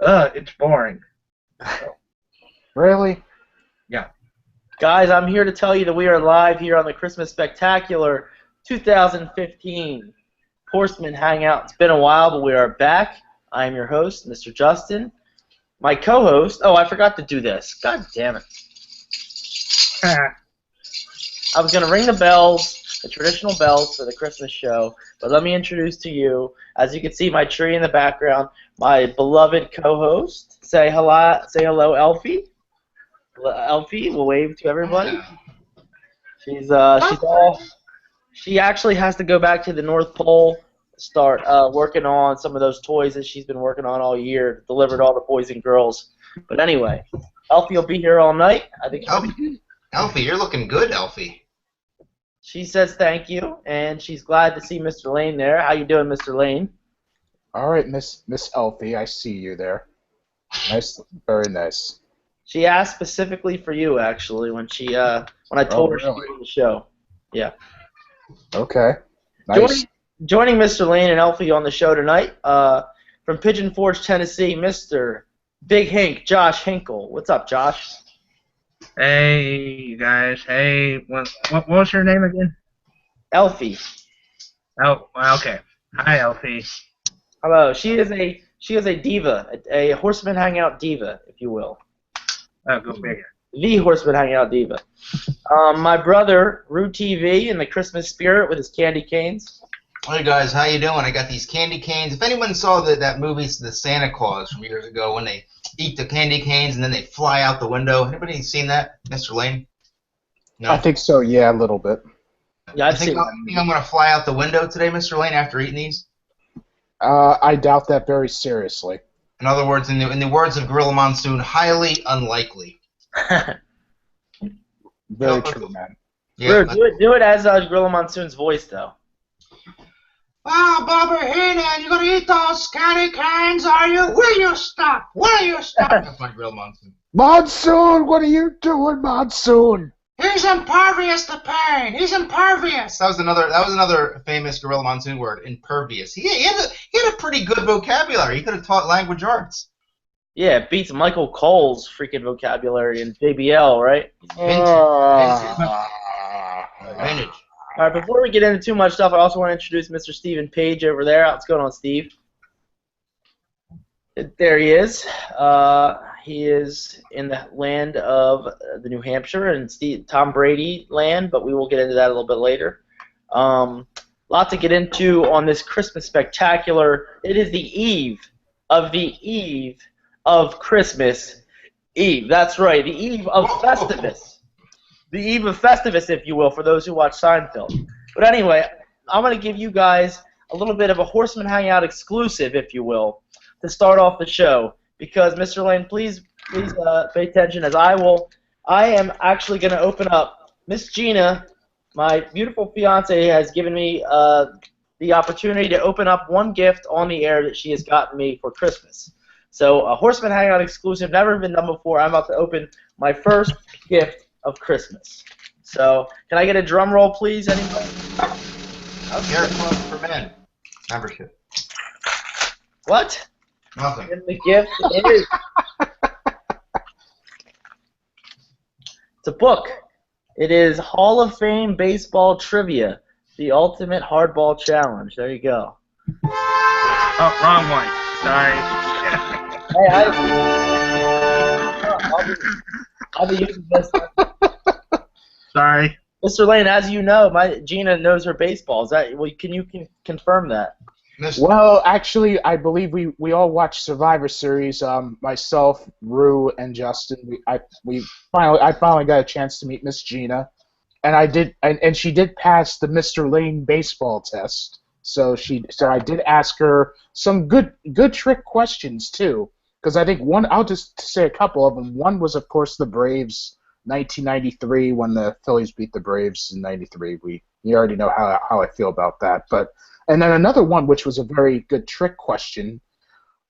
It's boring. Really? Yeah. Guys, I'm here to tell you that we are live here on the Christmas Spectacular 2015 Horsemen Hangout. It's been a while, but we are back. I am your host, Mr. Justin. My co-host, oh, I forgot to do this. God damn it. I was going to ring the bells, the traditional bells for the Christmas show, but let me introduce to you, as you can see my tree in the background, my beloved co-host. Say hello, Elfie. Elfie will wave to everybody. She's all. She actually has to go back to the North Pole, start working on some of those toys that she's been working on all year, delivered all the boys and girls. But anyway, Elfie will be here all night. I think. Elfie, you're looking good, Elfie. She says thank you, and she's glad to see Mr. Lane there. How you doing, Mr. Lane? All right, Miss Elfie, I see you there. Nice, very nice. She asked specifically for you, actually, when I told her she'd be on the show. Yeah. Okay. Nice. Joining Mr. Lane and Elfie on the show tonight, from Pigeon Forge, Tennessee, Mr. Big Hink, Josh Hinkle. What's up, Josh? Hey, you guys. Hey, what was her name again? Elfie. Oh, okay. Hi, Elfie. Hello. She is a diva, a Horseman Hangout diva, if you will. Oh, go figure. The Horseman Hangout diva. My brother, Rue TV, in the Christmas spirit with his candy canes. Hey guys, how you doing? I got these candy canes. If anyone saw that movie, The Santa Claus, from years ago, when they eat the candy canes and then they fly out the window. Anybody seen that, Mr. Lane? No. I think so. Yeah, a little bit. Yeah, I've seen. You think I'm gonna fly out the window today, Mr. Lane, after eating these? I doubt that very seriously. In other words, in the words of Gorilla Monsoon, highly unlikely. Very true, man. Yeah, do it as Gorilla Monsoon's voice, though. Oh, Bobber Heenan, you gonna eat those candy canes, are you? Will you stop? Will you stop? That's my Gorilla Monsoon. Monsoon, what are you doing, Monsoon? He's impervious to pain. He's impervious. That was another famous Gorilla Monsoon word, impervious. He had a pretty good vocabulary. He could have taught language arts. Yeah, it beats Michael Cole's freaking vocabulary in JBL, right? Vintage. All right, before we get into too much stuff, I also want to introduce Mr. Stephen Page over there. What's going on, Steve? There he is. He is in the land of the New Hampshire and Tom Brady land, but we will get into that a little bit later. Lot to get into on this Christmas Spectacular. It is the eve of Christmas Eve. That's right, the eve of Festivus. The eve of Festivus, if you will, for those who watch Seinfeld. But anyway, I'm going to give you guys a little bit of a Horseman Hangout exclusive, if you will, to start off the show. Because, Mr. Lane, please pay attention, as I am actually going to open up. Miss Gina, my beautiful fiance, has given me the opportunity to open up one gift on the air that she has gotten me for Christmas. So, a Horseman Hangout exclusive, never been done before. I'm about to open my first gift of Christmas. So, can I get a drum roll, please, anybody? Hair Club for Men. Membership. What? Nothing. And the gift is... It's a book. It is Hall of Fame Baseball Trivia, the Ultimate Hardball Challenge. There you go. Oh, wrong one. Sorry. Hey, I'll be using this. Sorry. Mr. Lane, as you know, Gina knows her baseball. Can you confirm that? Well, actually, I believe we all watched Survivor Series. Myself, Rue, and Justin. I finally got a chance to meet Miss Gina, and and she did pass the Mr. Lane baseball test. So I did ask her some good trick questions too. Because I think I'll just say a couple of them. One was, of course, the Braves, 1993, when the Phillies beat the Braves in '93. You already know how I feel about that. And then another one, which was a very good trick question.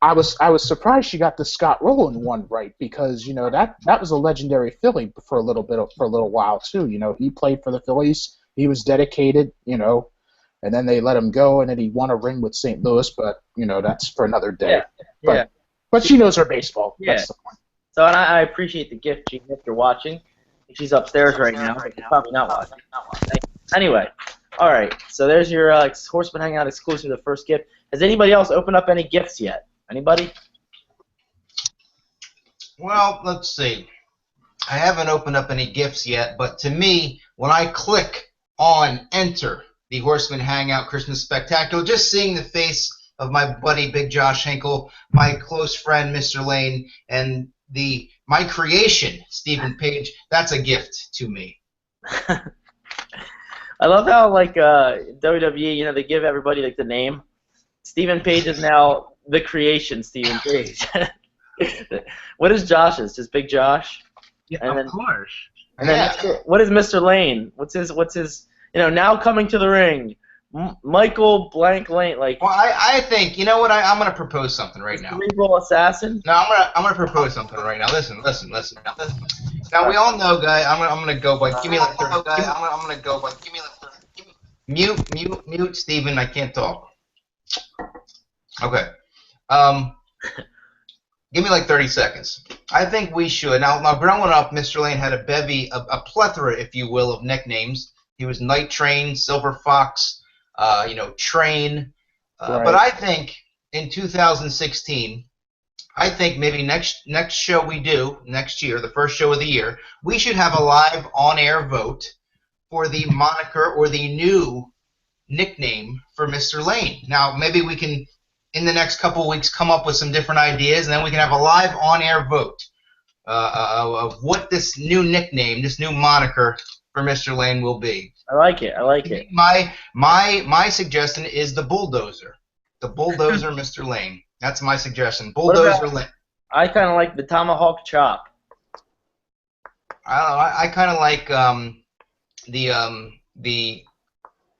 I was surprised she got the Scott Rowland one right, because that was a legendary Philly for a little while too. He played for the Phillies. He was dedicated. And then they let him go, and then he won a ring with St. Louis. But that's for another day. Yeah. But she knows her baseball. Yeah. That's the point. So, and I appreciate the gift, Gene, if you're watching. She's upstairs right now, but she's probably not watching. Anyway, all right. So there's your Horseman Hangout exclusive, the first gift. Has anybody else opened up any gifts yet? Anybody? Well, let's see. I haven't opened up any gifts yet, but to me, when I click on Enter the Horseman Hangout Christmas Spectacular, just seeing the face of my buddy Big Josh Hinkle, my close friend Mr. Lane, and my creation, Stephen Page, that's a gift to me. I love how WWE, they give everybody the name. Stephen Page is now the creation, Stephen Page. What is Josh's? Just Big Josh? Yeah, And of then- course. And then what is Mr. Lane? What's his? Now coming to the ring, Michael Blank Lane, Well, I think, you know what? I'm going to propose something right now. cerebral assassin. No, I'm gonna propose something right now. Listen. Now we all know, guy. I'm gonna go by. Give me like 30. I'm gonna go by. Give me like 30. Mute, Steven. I can't talk. Okay. Give me like 30 seconds. I think we should. Now growing up, Mr. Lane had a bevy, a plethora, if you will, of nicknames. He was Night Train, Silver Fox, Train. Right. But I think in 2016, I think maybe next show we do, next year, the first show of the year, we should have a live on-air vote for the moniker or the new nickname for Mr. Lane. Now, maybe we can, in the next couple of weeks, come up with some different ideas, and then we can have a live on-air vote of what this new nickname, this new moniker for Mr. Lane will be. I like it. My suggestion is the Bulldozer. The Bulldozer, Mr. Lane. That's my suggestion. Bulldozer Lane. I kind of like the Tomahawk Chop. I don't know. I kind of like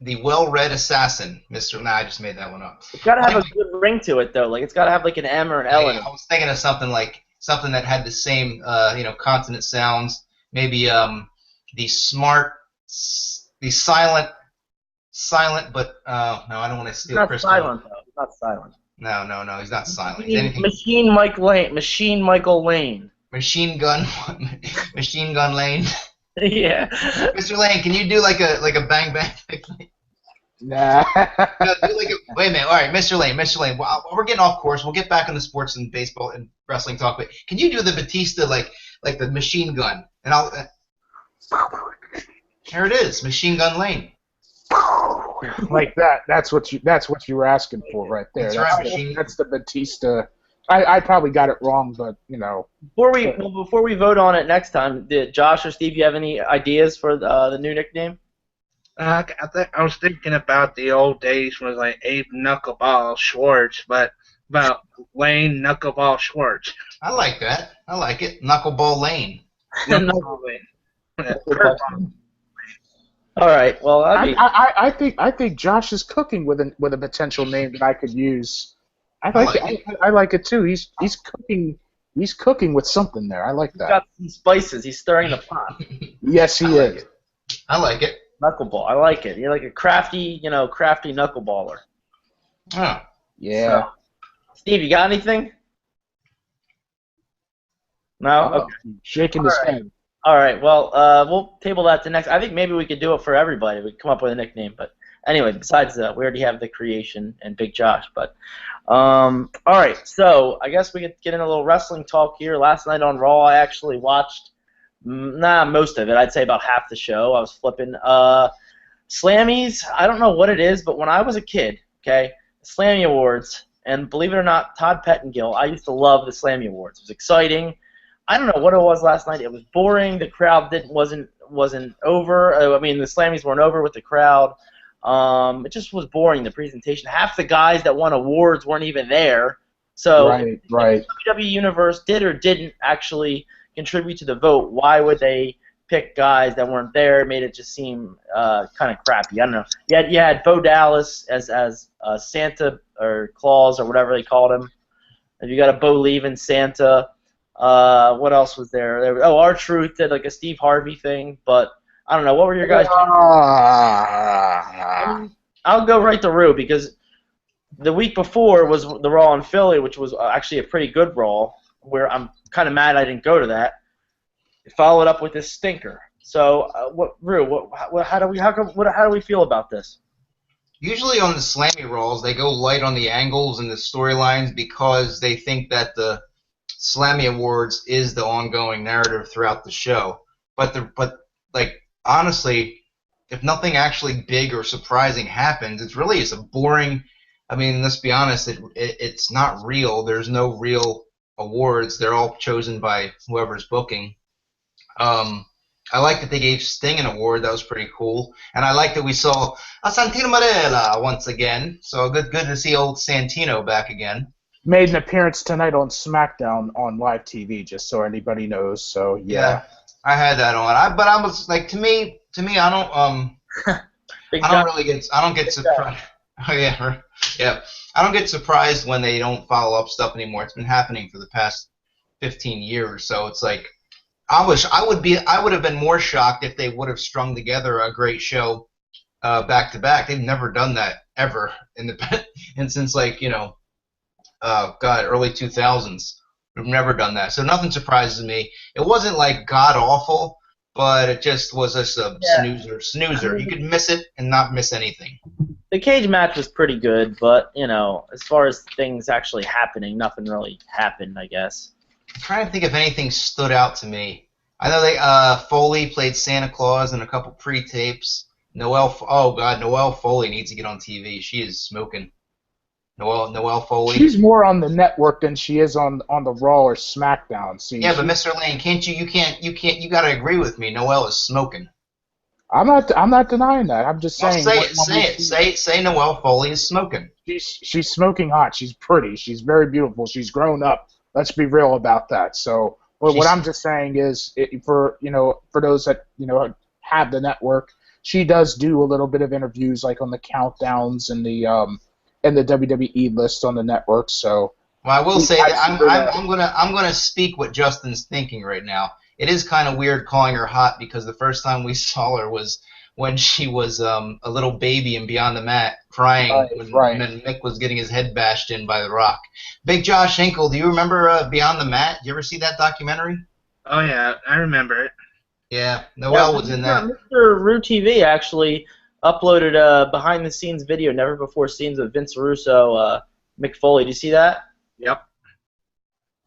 the well-read assassin, Mr. Nah, I just made that one up. It's got to have a good ring to it, though. It's got to have an M or an L in it. I was thinking of something that had the same consonant sounds. Maybe the silent, but no, I don't want to steal It's not Crystal. silent, though. It's not silent. No, he's not silent. He's anything. Machine Michael Lane. Machine gun Lane. Yeah. Mr. Lane, can you do like a bang bang? Nah. No, wait a minute. All right, Mr. Lane. Well, we're getting off course. We'll get back into sports and baseball and wrestling talk. But can you do the Batista like the machine gun? And I'll. Here it is, Machine Gun Lane. Like that. That's what you were asking for right there. That's the Batista. I probably got it wrong, but Before we vote on it next time, did Josh or Steve, you have any ideas for the new nickname? I was thinking about the old days when it was like Abe Knuckleball Schwartz, but Lane Knuckleball Schwartz. I like that. I like it. Knuckleball Lane. Knuckleball Lane. All right. Well, I think Josh is cooking with a potential name that I could use. I like it too. He's cooking. He's cooking with something there. I like that. He's got some spices. He's stirring the pot. Yes, he is. I like it. Knuckleball. I like it. You're like a crafty knuckleballer. Oh. Yeah. So, Steve, you got anything? No. Oh, Okay. shaking his head. All right. Well, we'll table that to next. I think maybe we could do it for everybody. We could come up with a nickname. But anyway, besides that, we already have the creation and Big Josh. But all right. So I guess we could get in a little wrestling talk here. Last night on Raw, I actually watched most of it. I'd say about half the show. I was flipping Slammies. I don't know what it is, but when I was a kid, okay, Slammy Awards, and believe it or not, Todd Pettengill, I used to love the Slammy Awards. It was exciting. I don't know what it was last night. It was boring. The crowd wasn't over. I mean, the Slammies weren't over with the crowd. It just was boring, the presentation. Half the guys that won awards weren't even there. So Right. if the WWE Universe did or didn't actually contribute to the vote, why would they pick guys that weren't there? It made it just seem kind of crappy. I don't know. You had Bo Dallas as Santa or Claus or whatever they called him. And you got a Bo Leavin Santa. What else was there? R-Truth did like a Steve Harvey thing, but I don't know. What were your guys? I'll go right to Rue because the week before was the Raw in Philly, which was actually a pretty good Raw, where I'm kind of mad I didn't go to that. It followed up with this stinker. So, Rue, how do we feel about this? Usually on the Slammy Rolls, they go light on the angles and the storylines because they think that the Slammy Awards is the ongoing narrative throughout the show. But honestly, if nothing actually big or surprising happens, it's really just a boring. I mean, let's be honest, it's not real. There's no real awards. They're all chosen by whoever's booking. I like that they gave Sting an award. That was pretty cool. And I like that we saw a Santino Marella once again. So good to see old Santino back again. Made an appearance tonight on SmackDown on live TV, just so anybody knows. So yeah. I had that on. But I was like, to me, I don't get surprised. Oh yeah. I don't get surprised when they don't follow up stuff anymore. It's been happening for the past 15 years. So it's like, I would have been more shocked if they would have strung together a great show back to back. They've never done that ever and since early 2000s. We've never done that. So nothing surprises me. It wasn't like god awful, but it just was a snoozer. You could miss it and not miss anything. The cage match was pretty good, but as far as things actually happening, nothing really happened, I guess. I'm trying to think if anything stood out to me. I know Foley played Santa Claus in a couple pre-tapes. Noelle Foley needs to get on TV. She is smoking. Noelle Foley. She's more on the network than she is on the Raw or SmackDown. See, yeah, but Mr. Lane, you gotta agree with me. Noelle is smoking. I'm not denying that. I'm just saying. Say Noelle Foley is smoking. She's smoking hot. She's pretty. She's very beautiful. She's grown up. Let's be real about that. So, but what I'm just saying is, for those that have the network, she does do a little bit of interviews like on the countdowns and the WWE list on the network. So, well, I will say that I'm gonna speak what Justin's thinking right now. It is kind of weird calling her hot because the first time we saw her was when she was a little baby and Beyond the Mat crying when Mick was getting his head bashed in by The Rock. Big Josh Hinkle, do you remember Beyond the Mat? Did you ever see that documentary? Oh, yeah, I remember it. Yeah, Noelle was in that. Mr. Rue TV actually uploaded a behind-the-scenes video, never before seen, with Vince Russo, Mick Foley. Did you see that? Yep.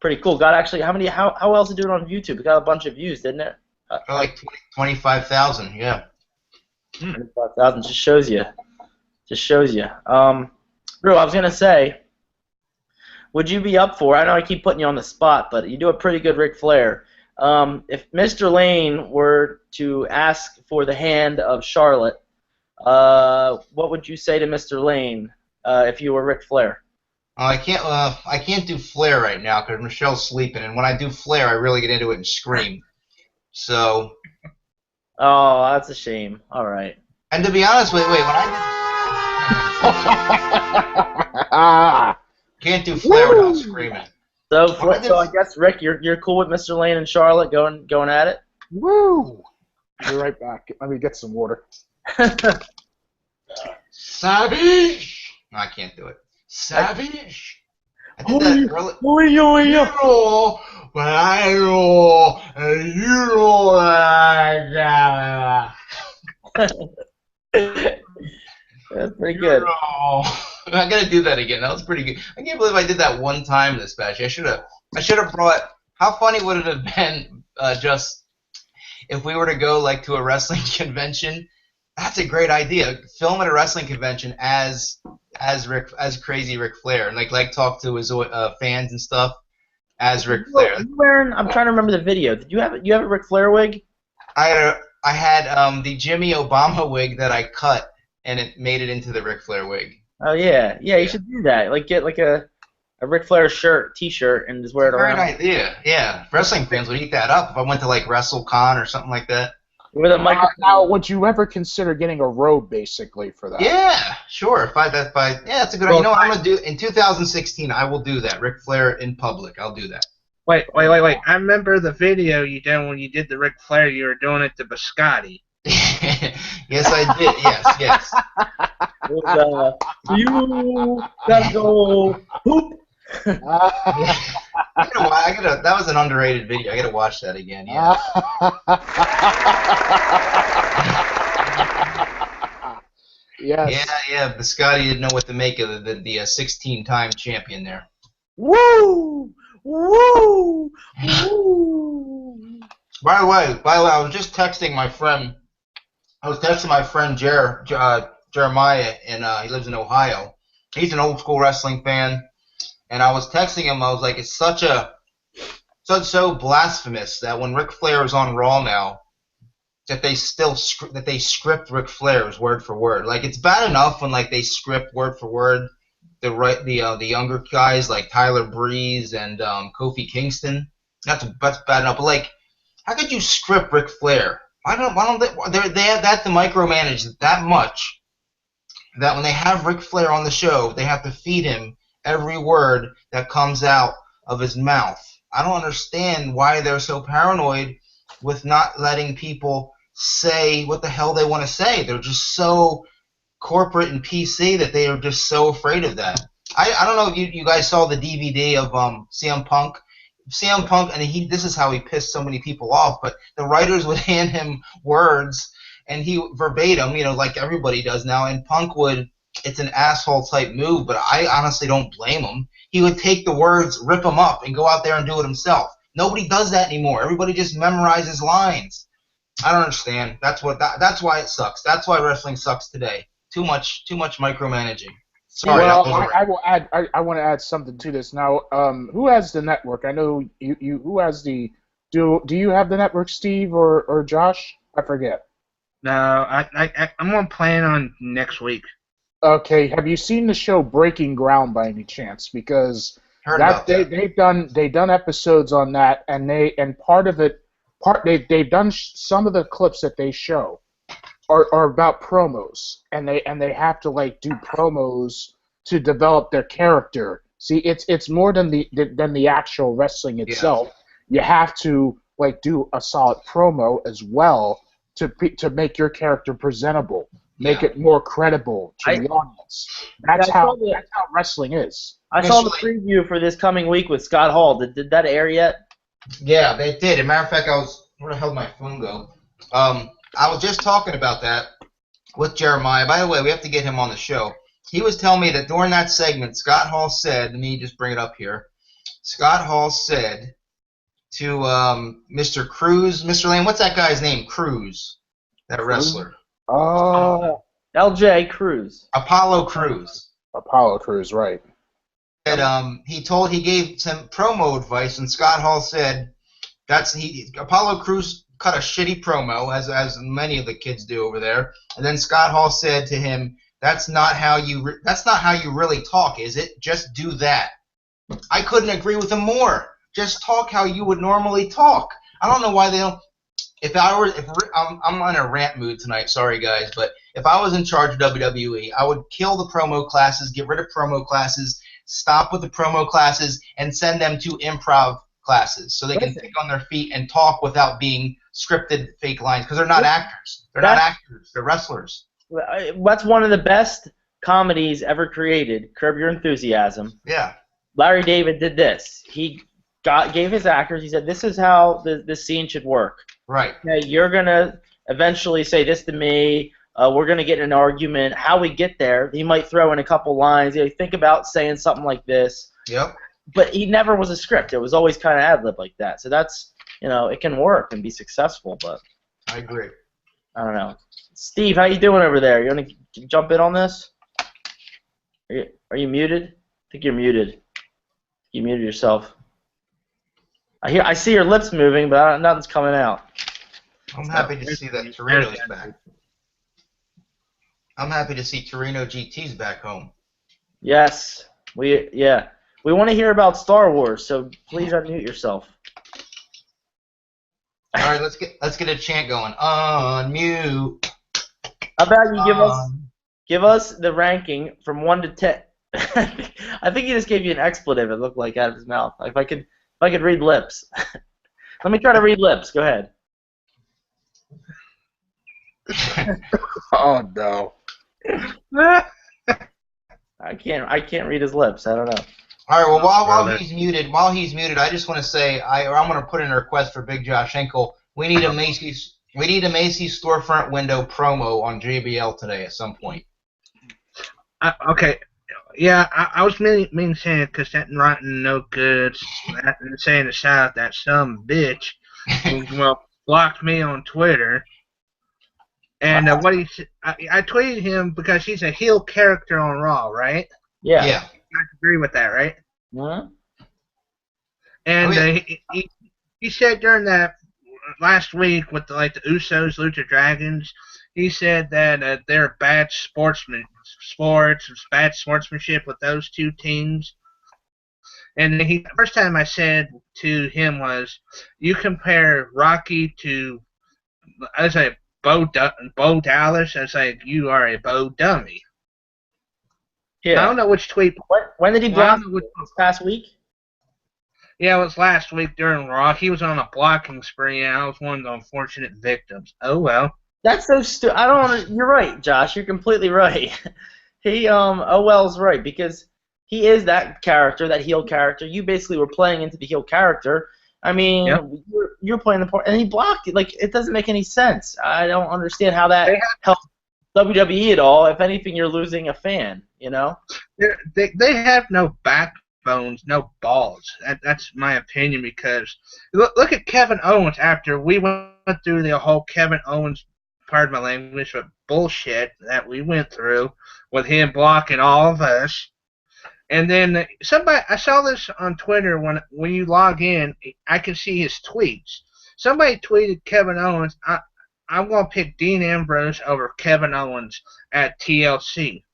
Pretty cool. Got actually, how else did it do it on YouTube? It got a bunch of views, didn't it? Like 25,000, yeah. 25,000 just shows you. Bro, I was gonna say, would you be up for? I know I keep putting you on the spot, but you do a pretty good Ric Flair. If Mr. Lane were to ask for the hand of Charlotte, what would you say to Mr. Lane if you were Ric Flair? I can't do Flair right now because Michelle's sleeping, and when I do Flair, I really get into it and scream. So. Oh, that's a shame. All right. And to be honest, when I can't do Flair without screaming. So I guess Rick, you're cool with Mr. Lane and Charlotte going at it. Woo! Be right back. Let me get some water. Savage. No, I can't do it. Savage. I did that early. But I know, and you know That's pretty good. I gotta do that again. That was pretty good. I can't believe I did that one time this batch. I should have brought. How funny would it have been just if we were to go like to a wrestling convention? That's a great idea. Film at a wrestling convention as crazy Ric Flair and like talk to his fans and stuff. As Ric Flair. I'm trying to remember the video. Did you have a Ric Flair wig? I had the Jimmy Obama wig that I cut, and it made it into the Ric Flair wig. Oh yeah. You should do that. Like get like a Ric Flair T-shirt, and just wear it around. Great idea. Yeah, wrestling fans would eat that up if I went to like WrestleCon or something like that. With a microphone. Now, would you ever consider getting a robe basically for that? Yeah, sure. That's a good idea. You know what I'm gonna do in 2016? I will do that. Ric Flair in public. I'll do that. Wait. I remember the video you did when you did the Ric Flair. You were doing it to Biscotti. Yes, I did. Yes. It was, you gotta go poop. Yeah. That was an underrated video. I gotta watch that again. Yeah. Yes. Yeah. Biscotti didn't know what to make of the 16-time champion there. Woo! Woo! Woo! By the way, I was just texting my friend. I was texting my friend Jeremiah, and he lives in Ohio. He's an old school wrestling fan, and I was texting him. I was like, it's so blasphemous that when Ric Flair is on Raw now, that they script Ric Flair's word for word. Like, it's bad enough when like they script word for word the younger guys like Tyler Breeze and Kofi Kingston. That's bad enough. But like, how could you script Ric Flair? Why don't they have that to micromanage that much that when they have Ric Flair on the show, they have to feed him every word that comes out of his mouth. I don't understand why they're so paranoid with not letting people say what the hell they want to say. They're just so corporate and PC that they are just so afraid of that. I don't know if you guys saw the DVD of CM Punk. CM Punk, and this is how he pissed so many people off, but the writers would hand him words, and he verbatim, like everybody does now, and Punk it's an asshole type move, but I honestly don't blame him. He would take the words, rip them up, and go out there and do it himself. Nobody does that anymore. Everybody just memorizes lines. I don't understand. That's why it sucks. That's why wrestling sucks today. Too much micromanaging. Sorry. Well, I will add. I want to add something to this now. Who has the network? I know you. Who has the? Do you have the network, Steve or Josh? I forget. No, I'm gonna plan on next week. Okay. Have you seen the show Breaking Ground by any chance? Because they've done episodes on that, and part of it, they've done some of the clips that they show are about promos, and they have to like do promos to develop their character. See, it's more than the actual wrestling itself. Yeah. You have to like do a solid promo as well to make your character presentable, make it more credible to the audience. That's how wrestling is. I saw the preview for this coming week with Scott Hall. Did that air yet? Yeah, they did. As a matter of fact, where the hell did my phone go? I was just talking about that with Jeremiah. By the way, we have to get him on the show. He was telling me that during that segment, Scott Hall said, let me just bring it up here. Scott Hall said to Mr. Cruz, Mr. Lane, what's that guy's name? Cruz, that wrestler. Oh. LJ Cruz. Apollo Cruz. Apollo Cruz, right. And he gave some promo advice, and Scott Hall said Apollo Cruz cut a shitty promo, as many of the kids do over there. And then Scott Hall said to him, "That's not how you really talk, is it? Just do that." I couldn't agree with him more. Just talk how you would normally talk. I don't know why they don't. I'm in a rant mood tonight. Sorry guys, but if I was in charge of WWE, I would kill the promo classes, get rid of promo classes, stop with the promo classes, and send them to improv classes so they can think on their feet and talk without being scripted fake lines, because they're not actors. They're not actors. They're wrestlers. That's one of the best comedies ever created, Curb Your Enthusiasm. Yeah. Larry David did this. He gave his actors, he said, this is how this scene should work. Right. Okay, you're going to eventually say this to me. We're going to get in an argument. How we get there, he might throw in a couple lines. Think about saying something like this. Yep. But he never was a script. It was always kind of ad-lib like that. So that's, it can work and be successful, but I agree. I don't know. Steve, how you doing over there? You want to jump in on this? Are you muted? I think you're muted. You muted yourself. I see your lips moving, but nothing's coming out. I'm happy to see that Torino's back. I'm happy to see Torino GT's back home. Yes. We want to hear about Star Wars, so please unmute yourself. All right, let's get a chant going. Unmute. How about you give us the ranking from 1 to 10? I think he just gave you an expletive. It looked like out of his mouth. If I could read lips. Let me try to read lips. Go ahead. Oh no. I can't read his lips. I don't know. All right. Well, while Brother. he's muted, I just want to say I'm going to put in a request for Big Josh Henkel. We need a Macy's storefront window promo on JBL today at some point. Okay. Yeah, I was meaning saying because that rotten no good saying the shout that some bitch well blocked me on Twitter. And I tweeted him because he's a heel character on Raw, right? Yeah. Yeah. I agree with that, right? Huh? And Oh, yeah. he said during that last week with the Usos, Lucha Dragons, he said that they're bad bad sportsmanship with those two teams. And the first time I said to him was, you compare Rocky to, I was like, Bo Dallas. I was like, you are a Bo dummy. Yeah. I don't know which tweet. When did he Well, I block don't know which, this past week? yeah, it was last week during Raw. He was on a blocking spree, and I was one of the unfortunate victims. Oh well. That's so stupid. I don't want to. You're right, Josh. You're completely right. Owell's right because he is that character, that heel character. You basically were playing into the heel character. I mean, Yep. you're playing the part, and he blocked it. Like, it doesn't make any sense. I don't understand how that helps WWE at all. If anything, you're losing a fan. You know? They have no backbones, no balls. That's my opinion because look at Kevin Owens after we went through the whole Kevin Owens, pardon my language, but bullshit that we went through with him blocking all of us. And then I saw this on Twitter when you log in, I can see his tweets. Somebody tweeted Kevin Owens, I'm going to pick Dean Ambrose over Kevin Owens at TLC.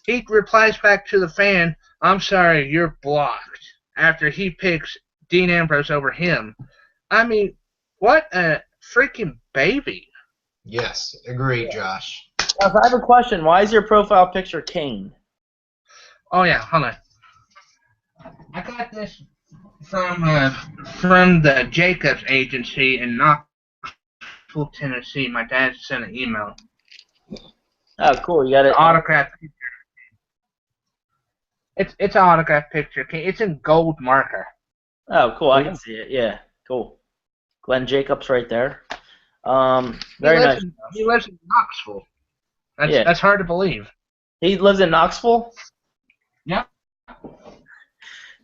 He replies back to the fan, I'm sorry, you're blocked, after he picks Dean Ambrose over him. I mean, what a freaking baby. Yes. Agreed, Josh. Now, if I have a question, why is your profile picture Kane? Oh yeah, hold on. I got this from the Jacobs agency in Knoxville, Tennessee. My dad sent an email. Oh, cool. You got it. Autograph picture. It's an autograph picture. It's in gold marker. Oh, cool. I can see it. Yeah, cool. Glenn Jacobs right there. Very nice. He lives in Knoxville. That's hard to believe. He lives in Knoxville? Yeah. All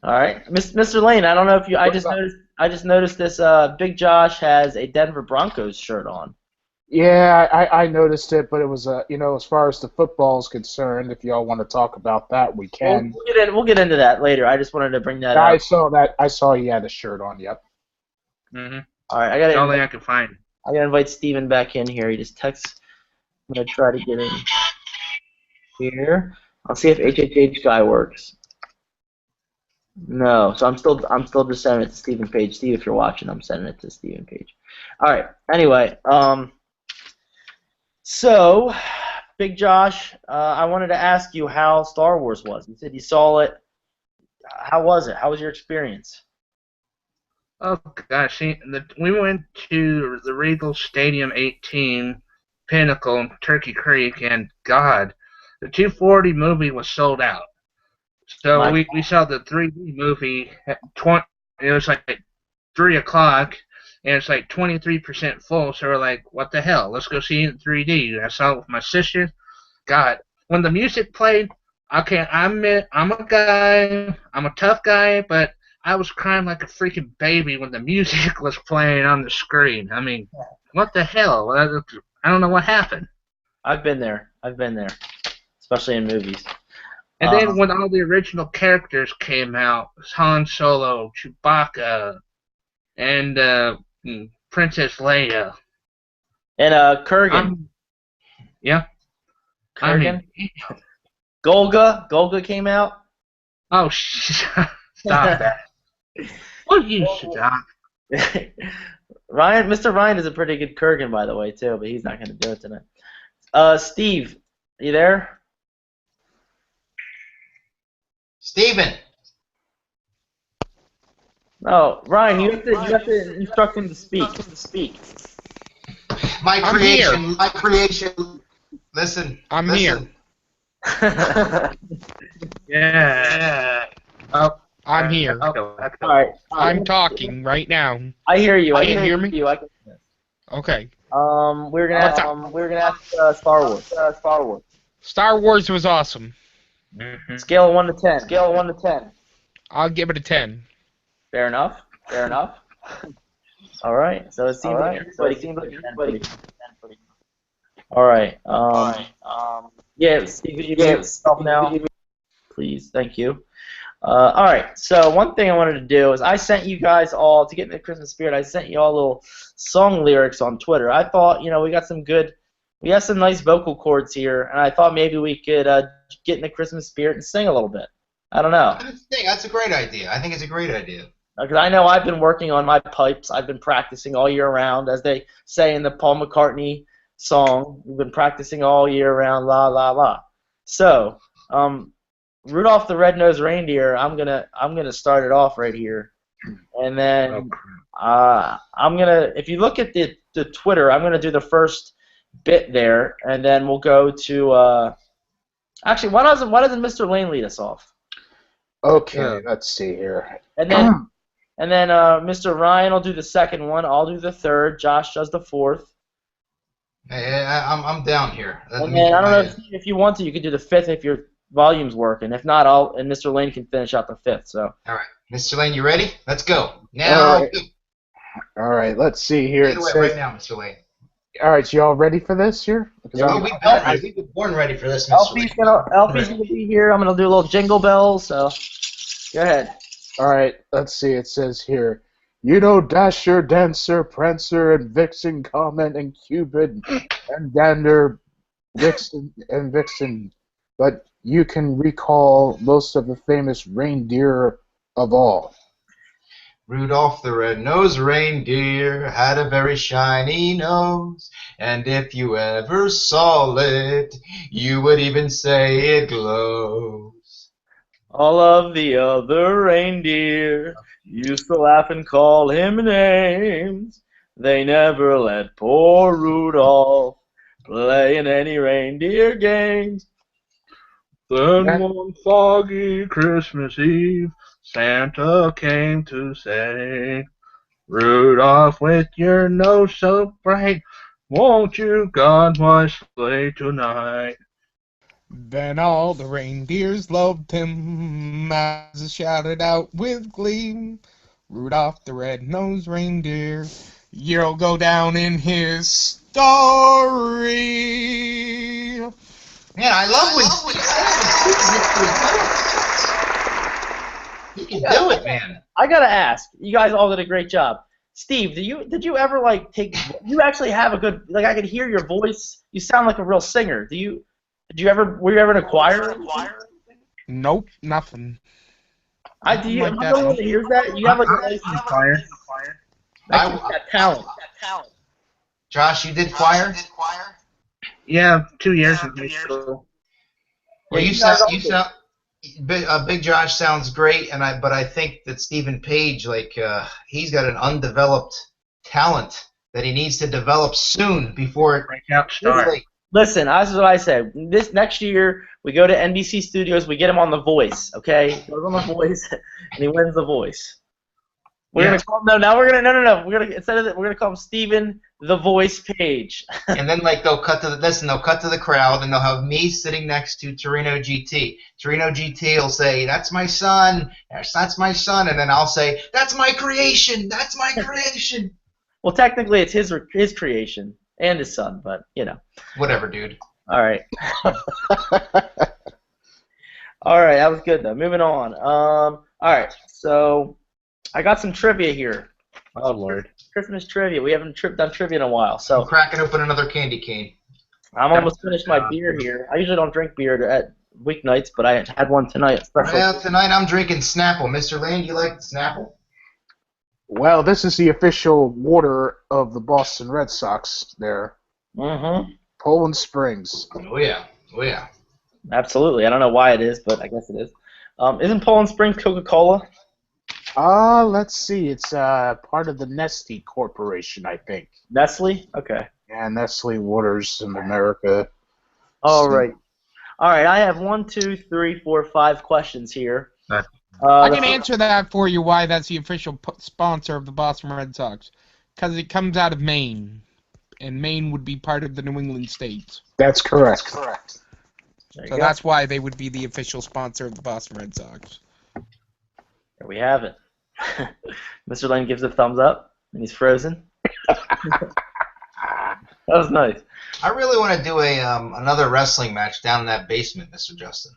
right. Mr. Lane, I don't know if you I just noticed this Big Josh has a Denver Broncos shirt on. Yeah, I noticed it, but it was as far as the football is concerned, if y'all want to talk about that, we can. We'll get into that later. I just wanted to bring that I up. saw that. I saw he had a shirt on. Yep. Mhm. All right. That's the only I can find. I gotta invite Steven back in here. He just texts. I'm gonna try to get in here. I'll see if HHH guy works. No, so I'm still just sending it to Stephen Page. Steve, if you're watching, I'm sending it to Stephen Page. All right. Anyway, so Big Josh, I wanted to ask you how Star Wars was. You said you saw it. How was it? How was your experience? Oh gosh, we went to the Regal Stadium 18 Pinnacle in Turkey Creek, and God, the 240 movie was sold out. So we saw the 3D movie at it was like 3 o'clock, and it's like 23% full. So we're like, what the hell? Let's go see it in 3D. I saw it with my sister. God, when the music played, okay, I'm a guy, I'm a tough guy, but I was crying like a freaking baby when the music was playing on the screen. I mean, what the hell? I don't know what happened. I've been there, especially in movies. And then when all the original characters came out, Han Solo, Chewbacca, and Princess Leia. And Kurgan. Yeah. Kurgan? Golga came out. Oh, stop that. Will you stop? Mr. Ryan is a pretty good Kurgan, by the way, too, but he's not going to do it tonight. Steve, are you there? Steven. Oh, Ryan, you have to instruct him to speak. My creation Listen. I'm listen. Yeah. Oh, I'm here. All Alright. I'm talking right now. I hear you. I Can can you hear me? you. I can. Okay. We're gonna What's ask Star Wars. Star Wars was awesome. Scale of 1 to 10. Scale of 1 to 10. I'll give it a 10. Fair enough. All right. So it seems like everybody. All right. Yeah, Steve, could you mute yourself now? Please. Thank you. All right. So one thing I wanted to do is I sent you guys all to get in the Christmas spirit. I sent you all little song lyrics on Twitter. I thought, we have some nice vocal cords here, and I thought maybe we could get in the Christmas spirit and sing a little bit. I don't know. That's a great idea. I think it's a great idea. Because I know I've been working on my pipes. I've been practicing all year round, as they say in the Paul McCartney song. We've been practicing all year round, la la la. So, Rudolph the Red-Nosed Reindeer. I'm gonna start it off right here, and then if you look at the Twitter, I'm gonna do the first bit there, and then we'll go to. Actually, why doesn't Mr. Lane lead us off? Okay, let's see here. And then Mr. Ryan will do the second one. I'll do the third. Josh does the fourth. Hey, I'm down here. And then I don't know if you want to, you could do the fifth if your volume's working. If not, and Mr. Lane can finish out the fifth. So. All right, Mr. Lane, you ready? Let's go now. All right, let's see here. Take it away right now, Mr. Lane. All right, so y'all ready for this here? We've been born ready for this, Mr. Lane. Elfie's gonna be here. I'm gonna do a little jingle bells. So, go ahead. All right, let's see. It says here, you know Dasher, Dancer, Prancer, and Vixen, Comet, and Cupid, and Dander, Vixen, and Vixen, but you can recall most of the famous reindeer of all. Rudolph the Red-Nosed Reindeer had a very shiny nose, and if you ever saw it, you would even say it glows. All of the other reindeer used to laugh and call him names. They never let poor Rudolph play in any reindeer games. Then one foggy Christmas Eve, Santa came to say, Rudolph, with your nose so bright, won't you guard my sleigh tonight? Then all the reindeers loved him as he shouted out with glee, Rudolph the Red-Nosed Reindeer, you'll go down in his story. Man, I love when you can do it, man. I gotta ask. You guys all did a great job. Steve, did you ever you actually have a good, I could hear your voice. You sound like a real singer. Were you ever in a choir? Nope, nothing. Do you ever want to hear that? You have a choir. That talent. Josh, you did choir? Yeah, 2 years in high school. Well, Big Josh sounds great, but I think that Stephen Page, he's got an undeveloped talent that he needs to develop soon before it breakout star. Listen, that's what I said. This next year, we go to NBC Studios, we get him on The Voice, okay? He goes on The Voice, and he wins The Voice. We're gonna call him, no. We're gonna call him Stephen The Voice Page. And then they'll cut to the crowd, and they'll have me sitting next to Torino GT. Torino GT will say, "That's my son. Yes, that's my son," and then I'll say, "That's my creation. That's my creation." Well, technically, it's his creation and his son, but Whatever, dude. All right. All right, that was good though. Moving on. All right, so I got some trivia here. Oh Lord. Christmas trivia. We haven't done trivia in a while, so I'm cracking open another candy cane. I'm almost finished my beer here. I usually don't drink beer at weeknights, but I had one tonight. Well, tonight I'm drinking Snapple. Mr. Lane, do you like Snapple? Well, this is the official water of the Boston Red Sox there. Mm-hmm. Poland Springs. Oh yeah. Absolutely. I don't know why it is, but I guess it is. Isn't Poland Springs Coca-Cola? Let's see. It's part of the Nestle Corporation, I think. Nestle? Okay. Yeah, Nestle Waters in America. All right. All right. I have 1, 2, 3, 4, 5 questions here. I can answer that for you. Why that's the official sponsor of the Boston Red Sox? Because it comes out of Maine, and Maine would be part of the New England states. That's correct. So that's why they would be the official sponsor of the Boston Red Sox. There we have it. Mr. Lane gives a thumbs up, and he's frozen. That was nice. I really want to do another wrestling match down in that basement, Mr. Justin.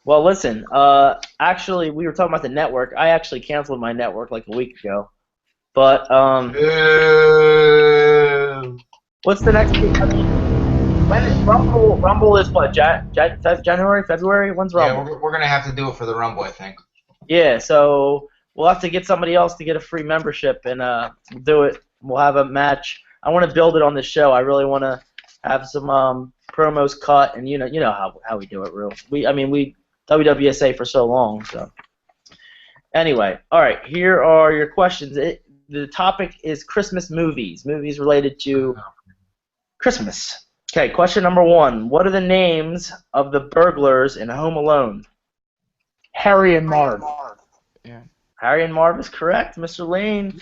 Well, listen. Actually, we were talking about the network. I actually canceled my network like a week ago. But what's the next? When is Rumble? Rumble is what? January, February? When's Rumble? Yeah, we're gonna have to do it for the Rumble, I think. Yeah, so we'll have to get somebody else to get a free membership and we'll do it. We'll have a match. I want to build it on the show. I really want to have some promos cut, and you know how we do it, real. We WWSA for so long. So anyway, all right. Here are your questions. The topic is Christmas movies related to Christmas. Okay, question number 1. What are the names of the burglars in Home Alone? Harry and Marv. Yeah. Harry and Marv is correct. Mr. Lane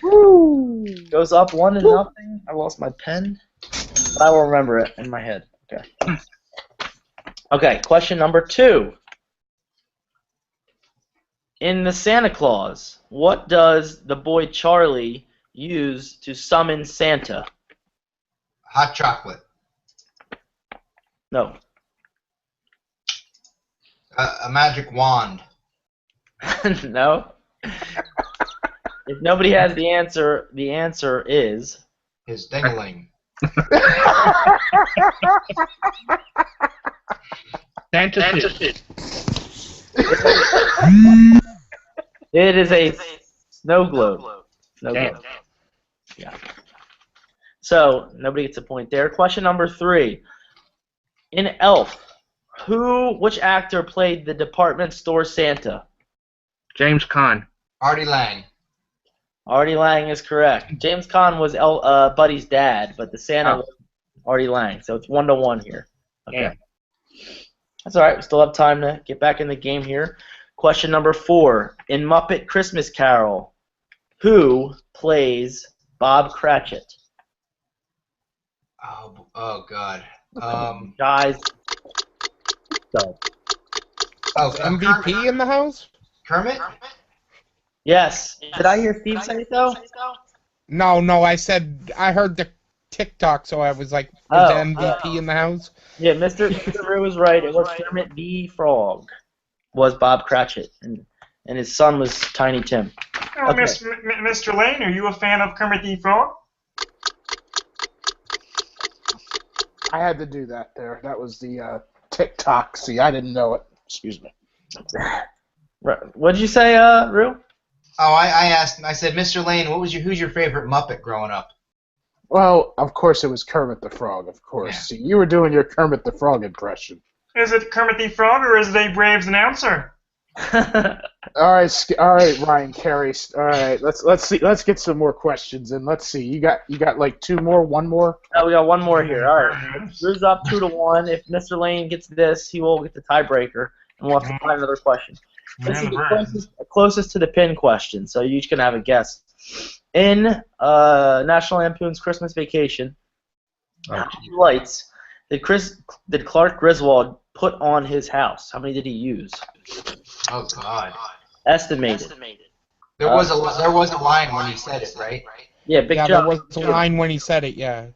goes up 1-0. I lost my pen, but I will remember it in my head. Okay. Okay, question number 2. In the Santa Claus, what does the boy Charlie use to summon Santa? Hot chocolate. No. A magic wand. No. If nobody has the answer is His ding-a-ling. Santa suit. It is a snow globe. Snow Damn. globe. Yeah. So nobody gets a point there. Question number 3. In Elf, which actor played the department store Santa? James Caan. Artie Lang. Artie Lang is correct. James Caan was Buddy's dad, but the Santa was Artie Lang. So it's 1-1 here. Okay. Yeah. That's all right. We still have time to get back in the game here. Question number 4. In Muppet Christmas Carol, who plays Bob Cratchit? Oh God. Guys. So. MVP in the house? Kermit? Yes. Did I hear Steve say it though? No, I heard the TikTok, so I was like, is the MVP in the house? Yeah, Mr. Rue was right. It was Kermit the Frog. Was Bob Cratchit, and his son was Tiny Tim. Oh, Okay. Mr. Lane, are you a fan of Kermit the Frog? I had to do that there. That was the TikTok. See, I didn't know it. Excuse me. Right. What did you say, Rue? Oh, I said, Mr. Lane, who's your favorite Muppet growing up? Well, of course it was Kermit the Frog, of course. Yeah. See, you were doing your Kermit the Frog impression. Is it Kermit the Frog or is it a Braves announcer? All right, Ryan Carey. All right, let's see. Let's get some more questions and let's see. You got like 2 more, 1 more. Oh, we got one more here. All right. Rue's up 2-1. If Mr. Lane gets this, he will get the tiebreaker, and we'll have to find another question. This is the closest to the pin question, so you each can have a guess. In National Lampoon's Christmas Vacation, how many lights did Clark Griswold put on his house? How many did he use? Oh God. Estimated. There was a line when he said it, right? Yeah, Big Yeah, John. there was a line when he said it, yeah.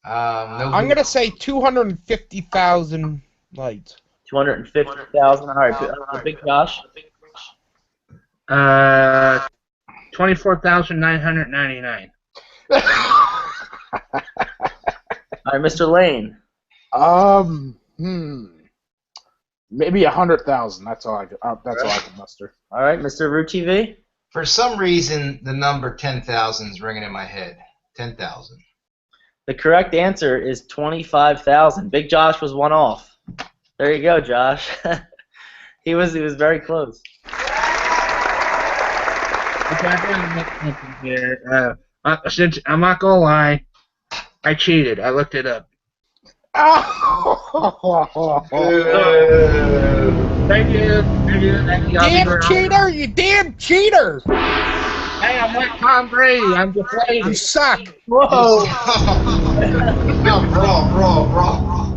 No, I'm going to say 250,000 lights. 250,000. All right, Big Josh. 24,999. All right, Mr. Lane. Maybe 100,000. That's all I can muster. All right, Mr. Root TV. For some reason, the number 10,000 is ringing in my head. 10,000. The correct answer is 25,000. Big Josh was 1 off. There you go, Josh. he was very close. Here, since I'm not gonna lie, I cheated. I looked it up. Thank you. I'll be Damn around. cheater! You damn cheater! Hey, I'm like Tom Brady. I'm just You waiting. suck. Whoa! Brawl.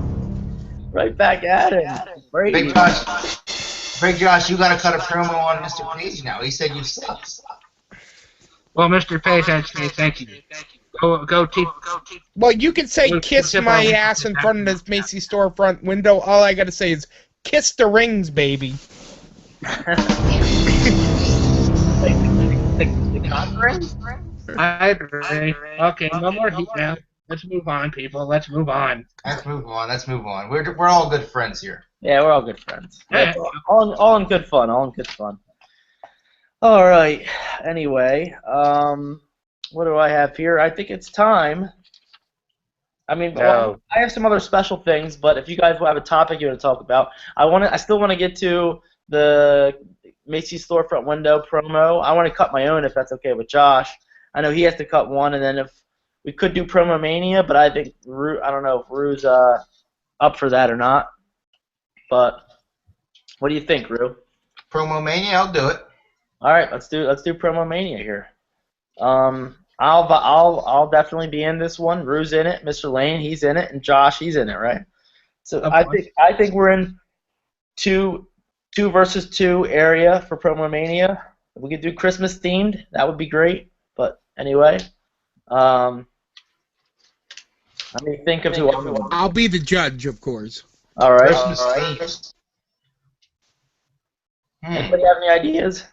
Right back at him. Brady. Big Josh, you gotta cut a promo on Mr. Page now. He said you suck. Well, Mr. Page, I'd say thank you. Go teach. Well, you can say Well, kiss tip my on- ass in front of this Macy's storefront window. All I gotta say is kiss the rings, baby. The Conference? I agree. Okay, no more heat now. Let's move on, people. Let's move on. Let's move on. We're all good friends here. Yeah, we're all good friends. Yeah. All in good fun. All in good fun. All right. Anyway, what do I have here? I think it's time. I mean, No. I have some other special things, but if you guys have a topic you want to talk about, I still want to get to the Macy's storefront window promo. I want to cut my own if that's okay with Josh. I know he has to cut one, and then if we could do Promo Mania, but I think I don't know if Rue's up for that or not. But what do you think, Rue? Promo Mania, I'll do it. All right, let's do Promo Mania here. I'll definitely be in this one. Rue's in it, Mr. Lane, he's in it, and Josh, he's in it, right? So I think we're in two versus two area for Promo Mania. If we could do Christmas themed, that would be great. But anyway, let me think of who I'm. I'll be the judge, of course. All right. Christmas themed. Anybody have any ideas?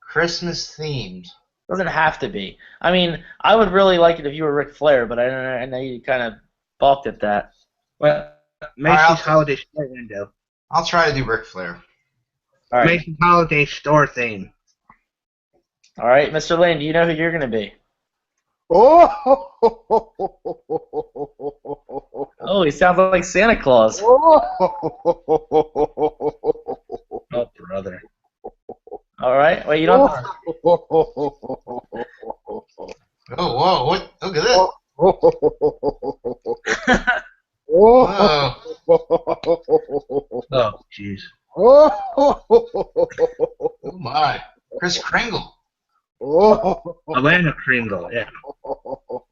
Christmas themed. Doesn't have to be. I mean, I would really like it if you were Ric Flair, but I know you kind of balked at that. Well, Macy's holiday store window. I'll try to do Ric Flair. All right. Macy's holiday store theme. All right, Mr. Lane, do you know who you're going to be? Oh, he sounds like Santa Claus. Oh, brother. All right. Wait, you don't. Oh, whoa! What? Look at this. Oh, jeez. Oh my! Chris Kringle. Atlanta Kringle, yeah. All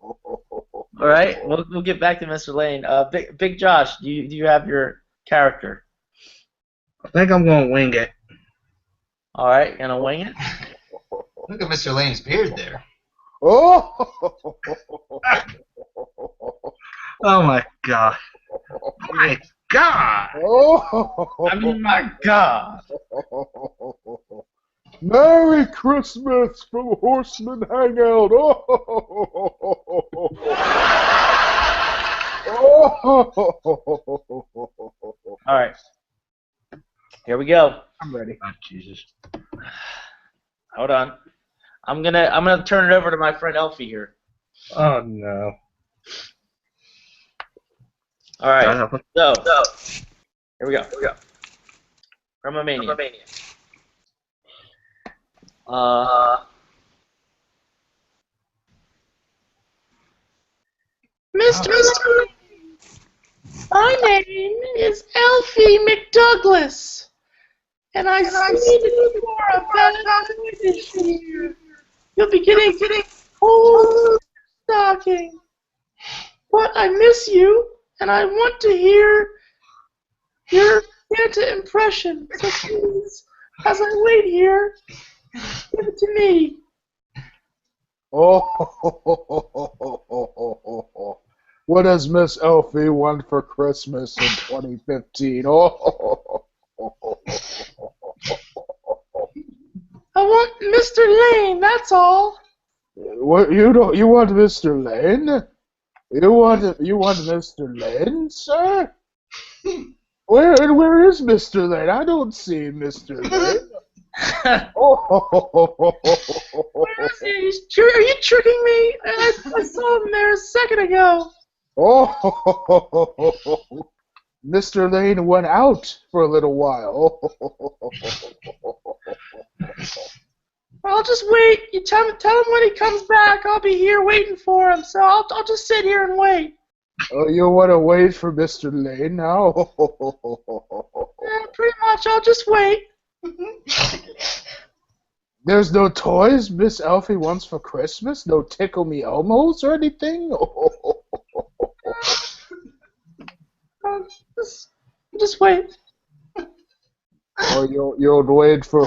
right. We'll get back to Mr. Lane. Big Josh, do you have your character? I think I'm going to wing it. All right. You're gonna wing it. Look at Mr. Lane's beard there. Oh, my God. My God. I mean, my God. Merry Christmas from Horsemen Hangout. All right. Here we go. I'm ready. Oh, Jesus. Hold on. I'm gonna turn it over to my friend Elfie here. Oh, no. All right. So here we go. Promo Mania. Mr. My name is Elfie McDouglas, and I stated for a bad this year. You'll be getting whole stocking. But I miss you, and I want to hear your Santa impression. So please, as I wait here, give it to me. What does Miss Elfie want for Christmas in 2015? I want Mr. Lane, that's all. What you don't? You want Mr. Lane? You want Mr. Lane, sir? Where is Mr. Lane? I don't see Mr. Lane. Where is he? Are you tricking me? I saw him there a second ago. Mr. Lane went out for a little while. I'll just wait. You tell him when he comes back. I'll be here waiting for him. So I'll just sit here and wait. Oh, you want to wait for Mr. Lane now? Yeah, pretty much. I'll just wait. There's no toys Miss Elfie wants for Christmas? No Tickle Me Elmos or anything? Just wait. Oh, you'll wait for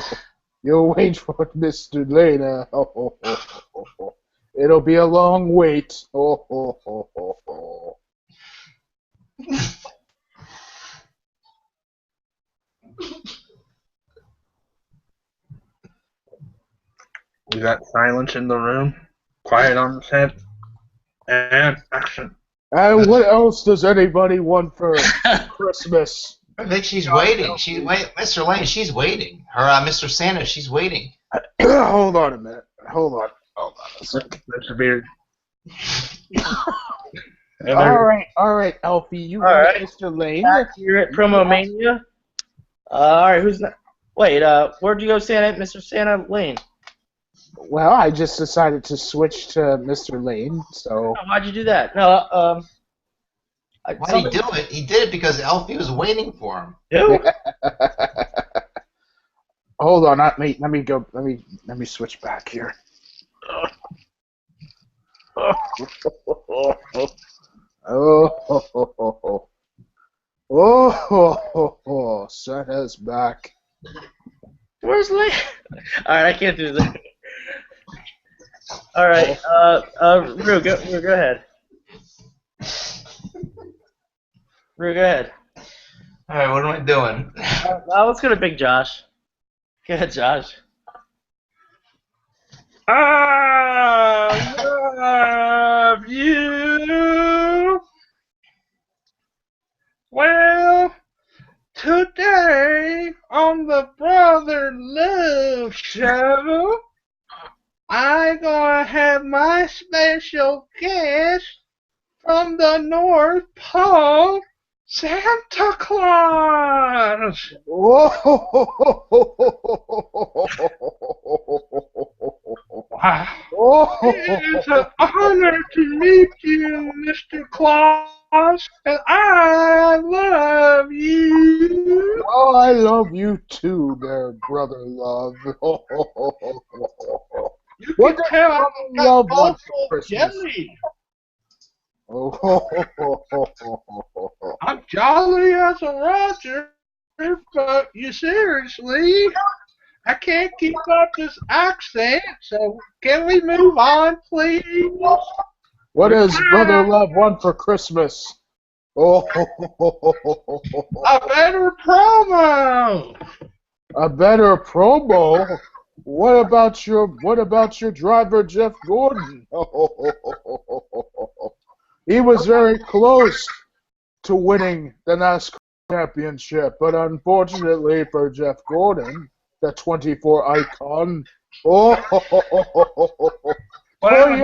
Mr. Lane. It'll be a long wait. We got silence in the room, quiet on the set, and action. And what else does anybody want for Christmas? I think she's waiting. Mr. Lane, she's waiting. Her, Mr. Santa, she's waiting. Hold on a minute. Hold on a second. Mr. Beard. All right, Elfie, you All want right. Mr. Lane? Back here at Promo Mania. All right, who's that? Wait, where'd you go, Santa? Mr. Santa Lane. Well, I just decided to switch to Mr. Lane, so... Oh, why'd you do that? No, Why did he do it? He did it because Elfie was waiting for him. Who? Hold on, let me switch back here. Oh, Santa's back. Where's Lane? All right, I can't do this. All right, Rue, go ahead. Rue, go ahead. All right, what am I doing? Now let's go to Big Josh. Go ahead, Josh. I love you. Well, today on the Brother Love Show, I'm gonna have my special guest from the North Pole, Santa Claus. It's an honor to meet you, Mr. Claus, and I love you. Oh, I love you too, there, Brother Love. You What can does tell Brother I Love got want for awful Christmas? jelly. Oh, I'm jolly as a Roger, but you seriously, I can't keep up this accent, so can we move on, please? what does Brother Love want for Christmas? Oh, A better promo. a better promo. What about your driver, Jeff Gordon? He was very close to winning the NASCAR championship, but unfortunately for Jeff Gordon, the 24 icon, Toyota. In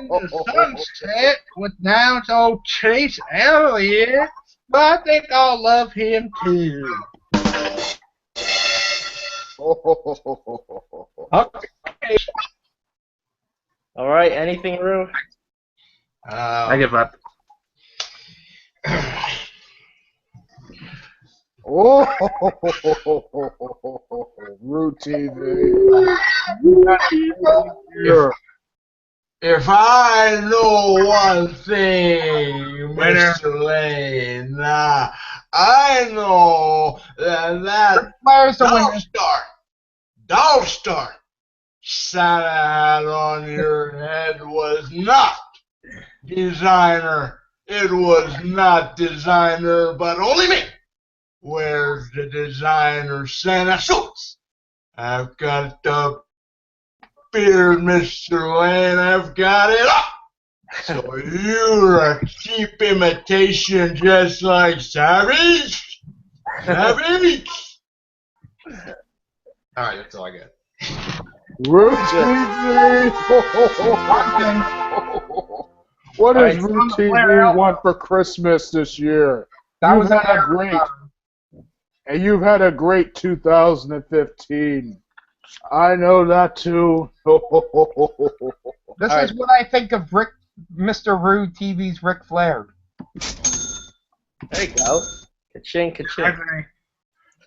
the sunset with now it's old Chase Elliott, but I think I'll love him too. Okay. All right, anything, Rue? I give up. Root TV. If I know one thing, Winner. Mr. Lane, I know that Where's the winner? Dog Star Santa hat on your head was not designer. It was not designer, but only me. Where's the designer Santa suits? I've got the beard, Mr. Lane. I've got it up. So you're a cheap imitation just like Savage. Savage. All right, that's all I got. Root TV. What does Root TV want for Christmas this year? You've had a great 2015. I know that too. This is what I think of Mr. Rude TV's Ric Flair. There you go. Ka-ching, ka-ching.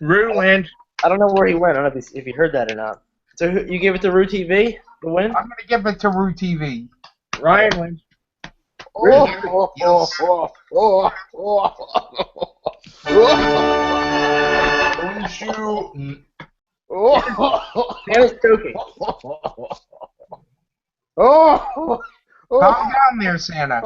Ruland. I don't know where he went. I don't know if you heard that or not. So you gave it to Rue TV to win? I'm gonna give it to Rude TV. Ryan wins. Don't shoot. Santa's joking. Calm down there, Santa.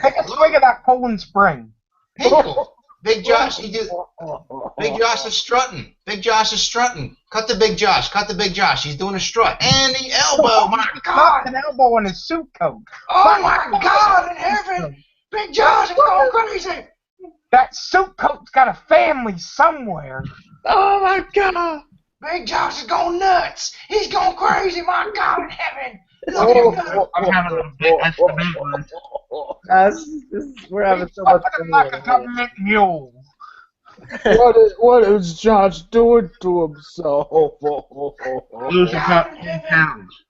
Take a swig of that Poland Spring. Hinkle. Big Josh, Big Josh is strutting. Big Josh is strutting. Cut the Big Josh. Cut the Big Josh. He's doing a strut. And the elbow. My God. An elbow in his suit coat. Oh my God in heaven. Big Josh is going crazy. That suit coat's got a family somewhere. Oh my God! Big Josh is going nuts. He's going crazy. My God in heaven. I'm having a big. That's the big one. We're having so much fun. Like a government mule. What is Josh doing to himself? Lose about 10 pounds.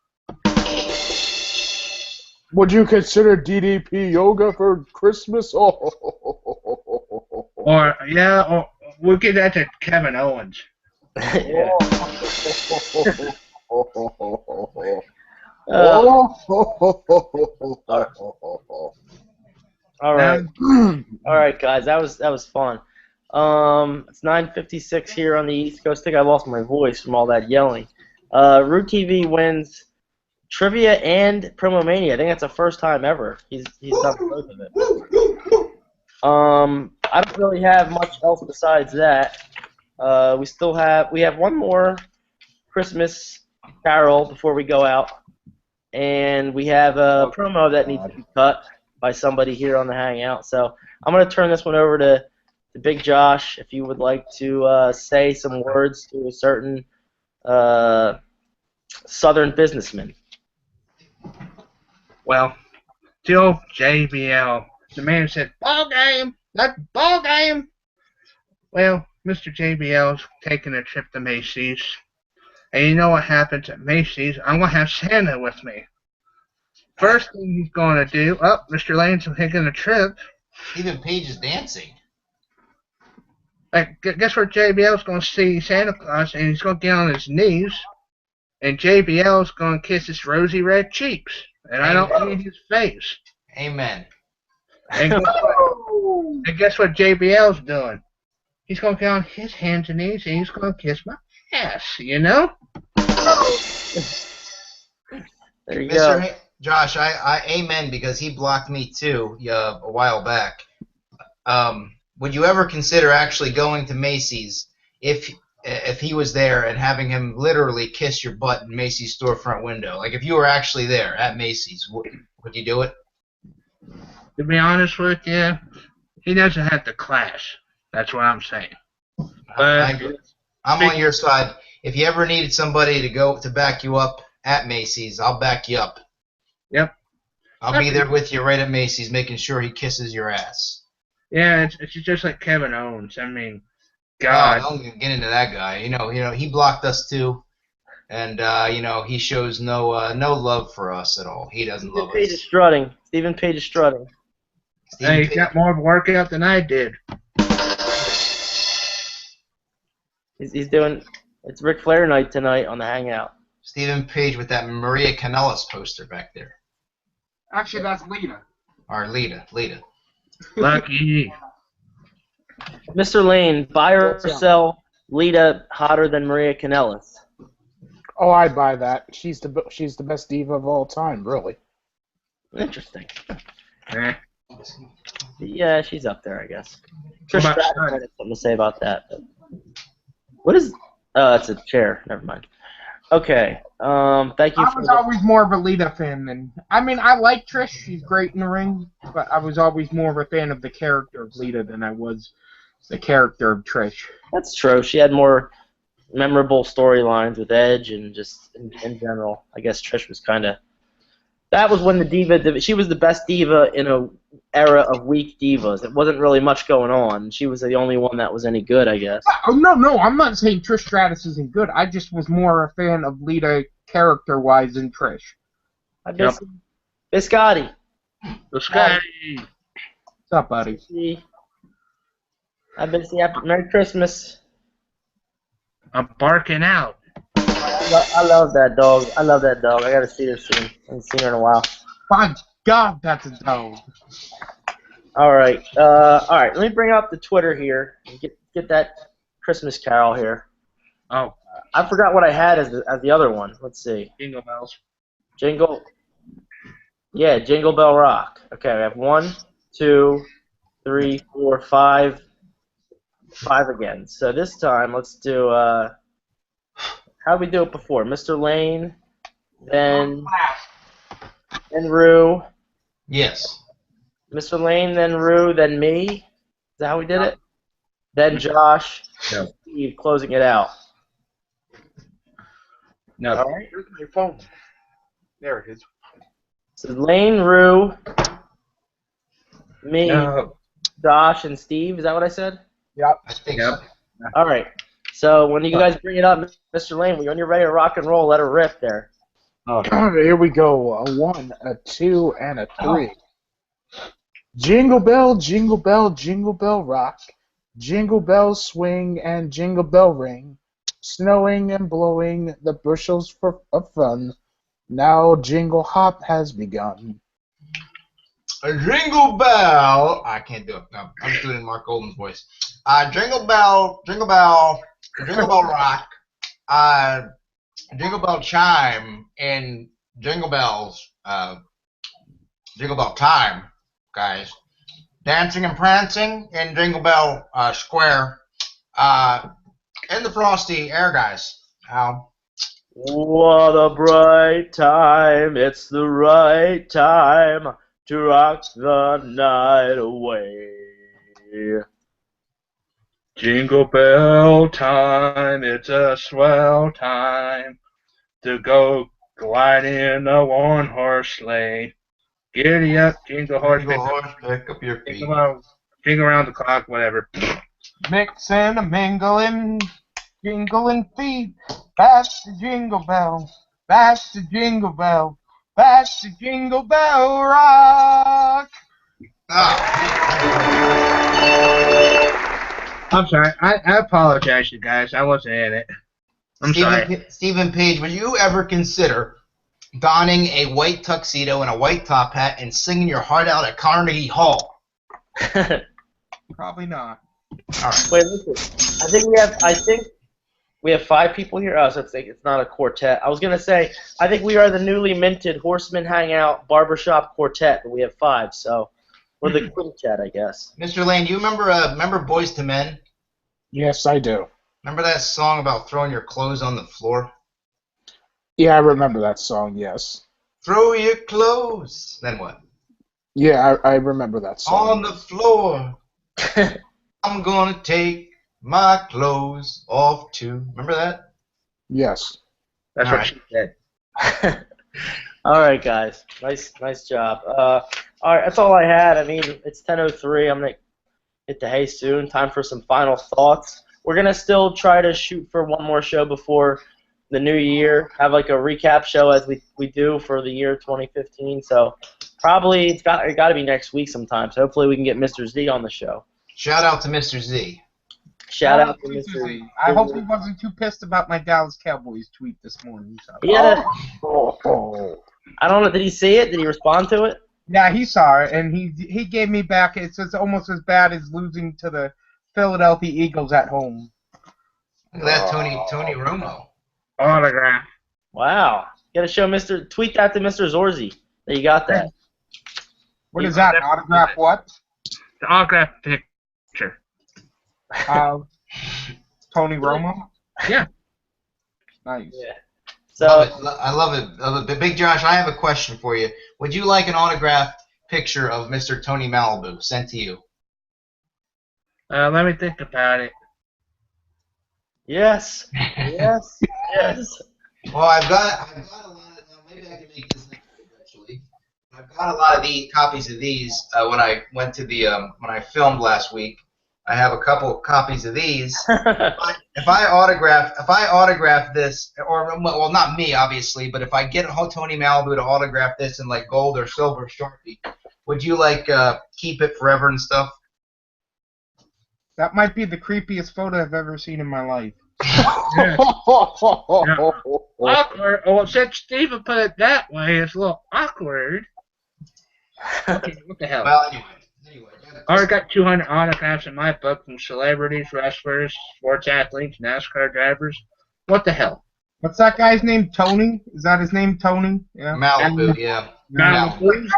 Would you consider DDP yoga for Christmas? Or we'll give that to Kevin Owens. Yeah. All right, all right, guys. That was fun. It's 9:56 here on the East Coast. I think I lost my voice from all that yelling. Root TV wins trivia and Promo Mania. I think that's the first time ever he's done both of it. I don't really have much else besides that. We have one more Christmas carol before we go out, and we have a promo that needs to be cut by somebody here on the Hangout. So I'm going to turn this one over to Big Josh. If you would like to say some words to a certain Southern businessman. Well, the old JBL, the man said, ball game, not ball game. Well, Mr. JBL's taking a trip to Macy's. And you know what happens at Macy's? I'm going to have Santa with me. First thing he's going to do, Mr. Lane's taking a trip. Even Paige is dancing. Guess where JBL's going to see Santa Claus, and he's going to get on his knees, and JBL's going to kiss his rosy red cheeks. And I don't need his face. Amen. And guess what JBL's doing? He's going to get on his hands and knees, and he's going to kiss my ass, you know? There you go. Josh, I amen, because he blocked me too a while back. Would you ever consider actually going to Macy's if he was there and having him literally kiss your butt in Macy's storefront window? Like if you were actually there at Macy's, would you do it? To be honest with you, he doesn't have the class. That's what I'm saying. I'm on your side. If you ever needed somebody to back you up at Macy's, I'll back you up. Yep. I'll be there with you right at Macy's, making sure he kisses your ass. Yeah, it's just like Kevin Owens. I mean, God. Oh, don't get into that guy. You know, he blocked us too, and he shows no love for us at all. He doesn't love Page us. is strutting. Stephen Page is strutting. Hey, he got more of a workout than I did. He's doing. It's Ric Flair night tonight on the Hangout. Stephen Page with that Maria Kanellis poster back there. Actually, that's Lita. Or Lita. Lucky. Mr. Lane, buy or sell Lita hotter than Maria Kanellis? Oh, I buy that. She's the best diva of all time, really. Interesting. Eh. Yeah, she's up there, I guess. Trish What about Stratus Stein? had something to say about that. But what is? Oh, it's a chair. Never mind. Okay. Thank you. I was always more of a Lita fan than. I mean, I like Trish. She's great in the ring, but I was always more of a fan of the character of Lita than I was the character of Trish. That's true. She had more memorable storylines with Edge and just in general. I guess Trish was kind of. That was when the diva. She was the best diva in a era of weak divas. It wasn't really much going on. She was the only one that was any good, I guess. Oh, no, I'm not saying Trish Stratus isn't good. I just was more a fan of Lita character-wise than Trish. I basically, Biscotti. Scotty. What's up, buddy? I've been seeing Merry Christmas. I'm barking out. I love that dog. I love that dog. I gotta see her soon. I haven't seen her in a while. My God, that's a dog. All right. All right. Let me bring up the Twitter here and get that Christmas Carol here. Oh, I forgot what I had as the other one. Let's see. jingle bells. Jingle. Yeah, Jingle Bell Rock. Okay, we have 1, 2, 3, 4, 5. 5 again. So this time, let's do. How did we do it before? Mr. Lane, then Rue. Yes. Mr. Lane, then Rue, then me. Is that how we did it? Then Josh, No. Steve, closing it out. No. All right. Here's my phone. There it is. So Lane, Rue, me, No. Josh, and Steve. Is that what I said? Yep. I think Yep. so. All right. So when you guys bring it up, Mr. Lane, when you're ready to rock and roll, let her rip there. Oh, here we go. A 1, a 2, and a 3. Jingle bell, jingle bell rock. Jingle bells swing and jingle bell ring. Snowing and blowing the bushels of fun. Now jingle hop has begun. A jingle bell. I can't do it. No, I'm just doing it in Mark Golden's voice. Jingle bell, jingle bell, jingle bell rock. Jingle bell chime and jingle bells. Jingle bell time, guys. Dancing and prancing in Jingle Bell Square. In the frosty air, guys. What a bright time, it's the right time to rock the night away. Jingle bell time, it's a swell time to go glide in a one-horse sleigh. Giddy up, jingle horse, Jingle horse, pick up your feet. jingle around the clock, whatever. Mixing and mingling, jingling feet. That's the jingle bell. That's the jingle bell. That's the jingle bell rock. I'm sorry. I apologize, you guys. I wasn't in it. I'm sorry. Stephen Page, would you ever consider donning a white tuxedo and a white top hat and singing your heart out at Carnegie Hall? Probably not. All right. Wait, listen. I think we have 5 people here. Oh, so it's not a quartet. I was gonna say I think we are the newly minted Horsemen Hangout Barbershop Quartet, but we have 5, so we're the quintet, I guess. Mr. Lane, do you remember Boys to Men? Yes, I do. Remember that song about throwing your clothes on the floor? Yeah, I remember that song, yes. Throw your clothes. Then what? Yeah, I remember that song. On the floor. I'm gonna take my clothes off too. Remember that? Yes. That's All what right. she said. All right, guys. Nice job. All right, that's all I had. I mean, it's 10:03. I'm gonna hit the hay soon. Time for some final thoughts. We're gonna still try to shoot for one more show before the new year. Have like a recap show as we do for the year 2015. So probably it got to be next week sometime. So hopefully we can get Mr. Z on the show. Shout out to Mr. Z. Shout out to Mr. Z. I hope he wasn't too pissed about my Dallas Cowboys tweet this morning. So. He had Oh. I don't know. Did he see it? Did he respond to it? Yeah, he saw it, and he gave me back. It's almost as bad as losing to the Philadelphia Eagles at home. Look at that, Tony Romo. Autograph. Wow. You got to show tweet that to Mr. Zorzi that you got that. What is that? An autograph? What? The autograph picture. Tony Romo. Yeah. Nice. Yeah. Love So it. I love it. Big Josh, I have a question for you. Would you like an autographed picture of Mr. Tony Malibu sent to you? Let me think about it. yes. Yes. Yes. Well, I've got a lot of. Now maybe I can make this next week actually. I've got a lot of copies of these when I went to when I filmed last week. I have a couple copies of these. If I autograph this, or well, not me obviously, but if I get Tony Malibu to autograph this in like gold or silver Sharpie, would you like keep it forever and stuff? That might be the creepiest photo I've ever seen in my life. Yeah. Awkward. Well, since Steven put it that way, it's a little awkward. Okay, what the hell? Well, anyway. I already got 200 autographs in my book from celebrities, wrestlers, sports athletes, NASCAR drivers. What the hell? What's that guy's name? Tony? Is that his name? Tony? Yeah. Malibu, yeah. Malibu.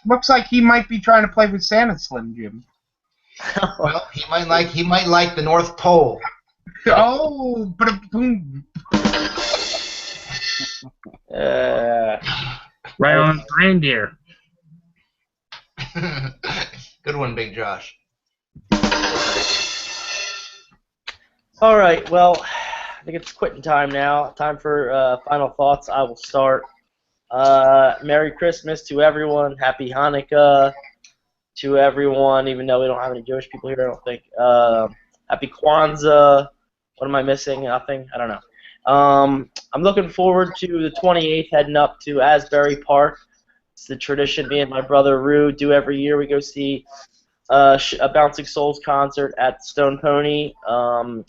Looks like he might be trying to play with Santa Slim Jim. Well, he might like the North Pole. Oh, boom. Right on his reindeer. Good one, Big Josh. All right, well, I think it's quitting time now. Time for final thoughts. I will start. Merry Christmas to everyone. Happy Hanukkah to everyone, even though we don't have any Jewish people here, I don't think. Happy Kwanzaa. What am I missing? Nothing? I don't know. I'm looking forward to the 28th, heading up to Asbury Park. It's the tradition me and my brother Rue do every year. We go see a Bouncing Souls concert at Stone Pony.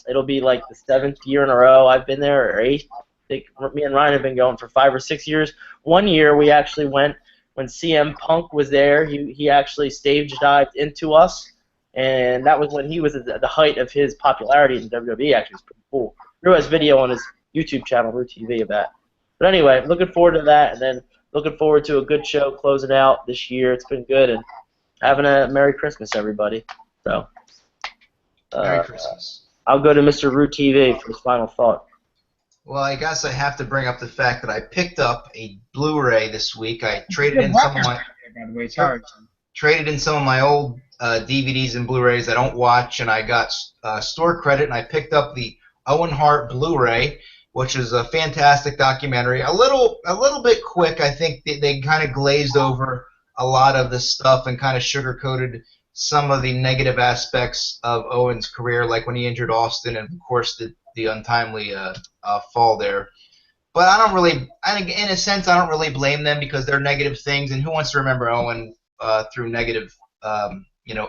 It'll be like the 7th year in a row I've been there, or 8th. I think me and Ryan have been going for 5 or 6 years. One year we actually went when CM Punk was there. He actually stage dived into us, and that was when he was at the height of his popularity in WWE. Actually, it's pretty cool. Rue has video on his YouTube channel, Rue TV, of that. But anyway, looking forward to that, and then looking forward to a good show closing out this year. It's been good, and having a Merry Christmas, everybody. So, Merry Christmas. I'll go to Mr. Rue TV for his final thought. Well, I guess I have to bring up the fact that I picked up a Blu-ray this week. I traded in some of my old DVDs and Blu-rays I don't watch, and I got store credit, and I picked up the Owen Hart Blu-ray, which is a fantastic documentary. A little bit quick. I think they kind of glazed over a lot of the stuff and kind of sugar-coated some of the negative aspects of Owen's career, like when he injured Austin, and of course the untimely fall there. But I don't really, in a sense, I don't really blame them because they're negative things, and who wants to remember Owen through negative,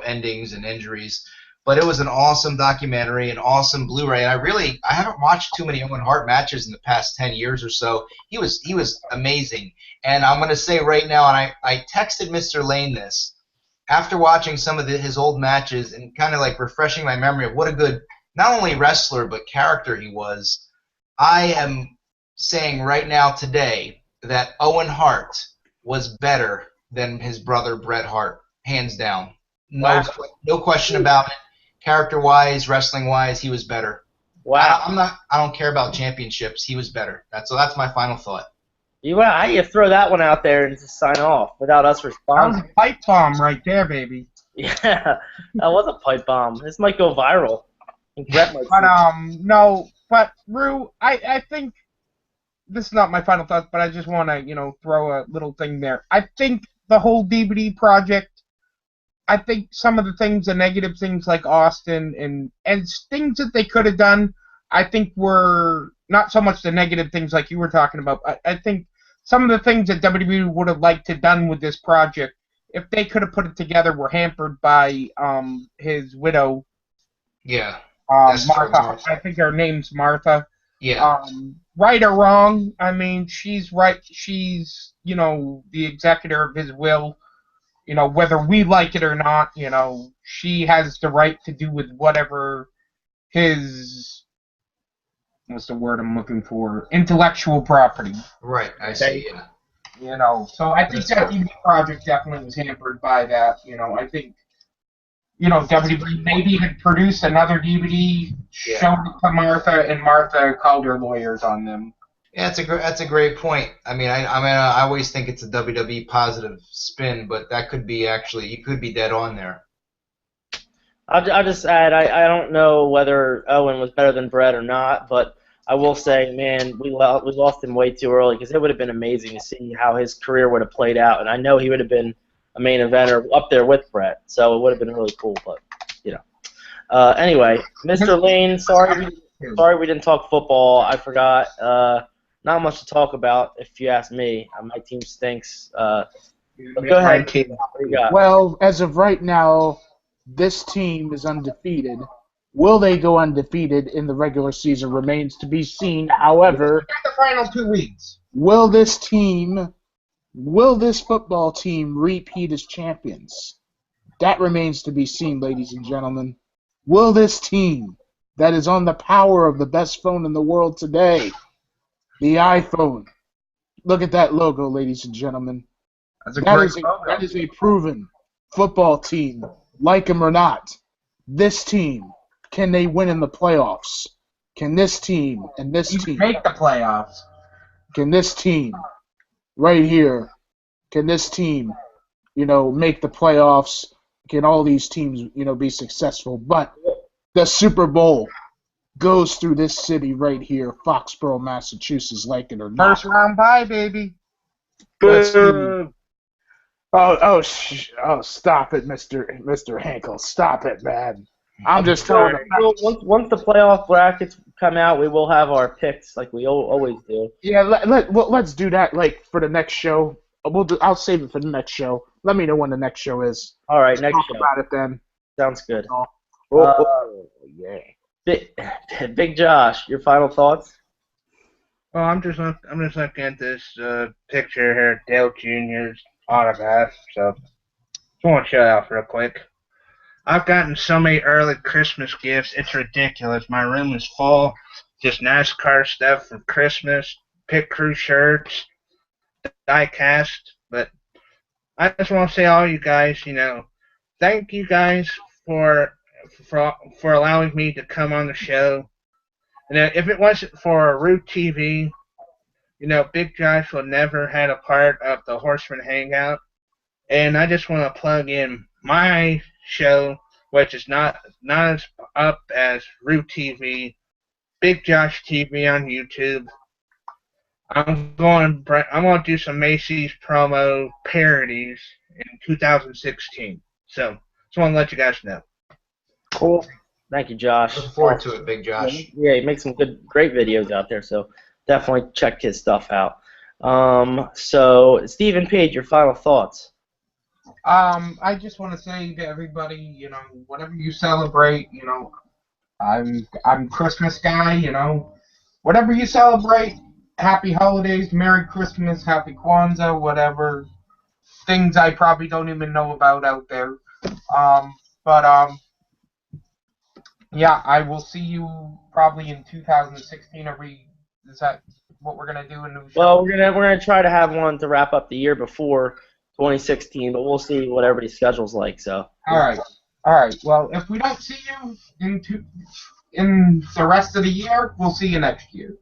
endings and injuries? But it was an awesome documentary, an awesome Blu-ray. And I haven't watched too many Owen Hart matches in the past 10 years or so. He was amazing. And I'm going to say right now, and I texted Mr. Lane this, after watching some of his old matches and kind of like refreshing my memory of what a good, not only wrestler, but character he was, I am saying right now today that Owen Hart was better than his brother Bret Hart, hands down. No question about it. Character-wise, wrestling-wise, he was better. Wow. I don't care about championships. He was better. So that's my final thought. How you throw that one out there and just sign off without us That responding? was a pipe bomb right there, baby. Yeah, that was a pipe bomb. This might go viral. Brett might No, but Rue, I think this is not my final thoughts, but I just want to, throw a little thing there. I think the whole DVD project, I think some of the things, the negative things like Austin and things that they could have done, I think were not so much the negative things like you were talking about. I think some of the things that WWE would have liked to done with this project, if they could have put it together, were hampered by his widow. Yeah. Martha. I think her name's Martha. Yeah. Right or wrong, I mean, she's right. She's, the executor of his will. Whether we like it or not, she has the right to do with whatever his, what's the word I'm looking for, intellectual property. Right, I see, yeah. So I think that DVD project definitely was hampered by that. I think, WWE maybe had produced another DVD, showed it to Martha, and Martha called her lawyers on them. Yeah, that's a great point. I mean, I always think it's a WWE positive spin, but that could be you could be dead on there. I'll just add, I don't know whether Owen was better than Brett or not, but I will say, man, we lost him way too early because it would have been amazing to see how his career would have played out, and I know he would have been a main eventer up there with Brett, so it would have been really cool, but, Anyway, Mr. Lane, sorry we didn't talk football. I forgot. Not much to talk about, if you ask me. My team stinks. But go ahead. What do you got? Well, as of right now, this team is undefeated. Will they go undefeated in the regular season remains to be seen. However, the final 2 weeks. will this football team repeat as champions? That remains to be seen, ladies and gentlemen. Will this team that is on the power of the best phone in the world today, the iPhone, look at that logo, ladies and gentlemen. That's a great logo. That is a proven football team, like them or not. This team, can they win in the playoffs? Can this team and this team make the playoffs? Can this team right here, can this team, make the playoffs? Can all these teams, be successful? But the Super Bowl goes through this city right here, Foxborough, Massachusetts, like it or not. First round bye, baby. Let's see. Oh, stop it, Mr. Hankel. Stop it, man. I'm just telling you. Once the playoff brackets come out, we will have our picks like we always do. Yeah, let's do that like for the next show. I'll save it for the next show. Let me know when the next show is. All right, next Talk show. about it then. Sounds good. Yeah. Big Josh, your final thoughts? Well, I'm just looking at this picture here, Dale Jr.'s autograph. So, just want to show it out real quick. I've gotten so many early Christmas gifts, it's ridiculous. My room is full, just NASCAR stuff for Christmas, pit crew shirts, die cast. But I just want to say, all you guys, thank you guys for allowing me to come on the show. And if it wasn't for Root TV, Big Josh would never had a part of the Horsemen Hangout. And I just want to plug in my show, which is not as up as Root TV, Big Josh TV on YouTube. I'm going to do some Macy's promo parodies in 2016. So, just want to let you guys know. Cool. Thank you, Josh. Look forward to it, Big Josh. Yeah, he makes some great videos out there, so definitely check his stuff out. So, Stephen Page, your final thoughts? I just want to say to everybody, whatever you celebrate, I'm Christmas guy, whatever you celebrate, happy holidays, Merry Christmas, Happy Kwanzaa, whatever things I probably don't even know about out there. Yeah, I will see you probably in 2016. Is that what we're gonna do? A new show? Well, we're gonna try to have one to wrap up the year before 2016, but we'll see what everybody's schedule's like. So. All right. Well, if we don't see you in the rest of the year, we'll see you next year.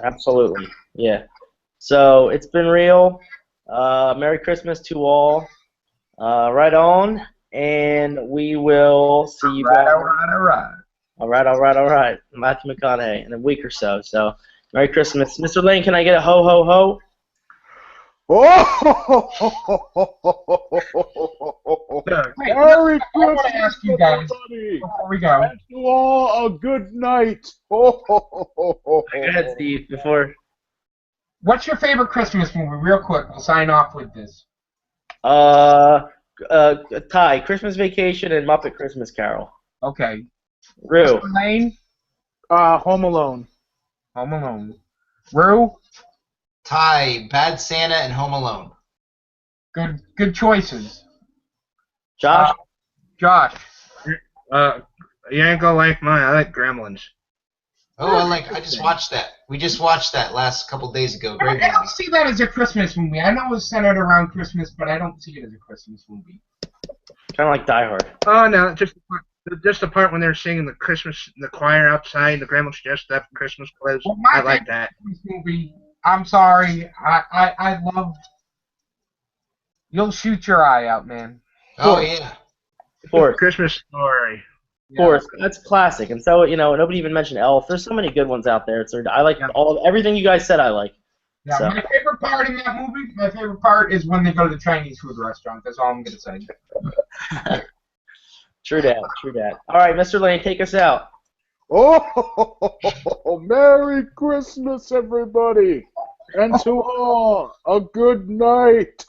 Absolutely. Yeah. So it's been real. Merry Christmas to all. Right on, and we will see you guys. All right. Matthew McConaughey in a week or so. So, Merry Christmas. Mr. Lane, can I get a ho, ho, ho? Merry Christmas, I want to ask you guys before we go. and to all a good night. Go ahead, Steve, before. What's your favorite Christmas movie? Real quick, we'll sign off with this. Ty, Christmas Vacation and Muppet Christmas Carol. Okay. Rue. Mr. Lane? Home Alone. Home Alone. Rue? Ty, Bad Santa, and Home Alone. Good choices. Josh? Josh? You ain't gonna like mine. I like Gremlins. Oh, I just watched that. We just watched that last couple days ago. Great I movie. don't see that as a Christmas movie. I know it's centered around Christmas, but I don't see it as a Christmas movie. Kind of like Die Hard. Oh no, just the part when they're singing the choir outside, the Gremlins dressed up in Christmas clothes. Well, I like that. Christmas movie. I'm sorry. I love. You'll shoot your eye out, man. Oh, yeah. Of course. Christmas Story. Of course. That's classic. And so, nobody even mentioned Elf. There's so many good ones out there. I like everything you guys said I like. Yeah, So. my favorite part in that movie, is when they go to the Chinese food restaurant. That's all I'm going to say. True that. True that. All right, Mr. Lane, take us out. Oh, Merry Christmas, everybody, and to all a good night.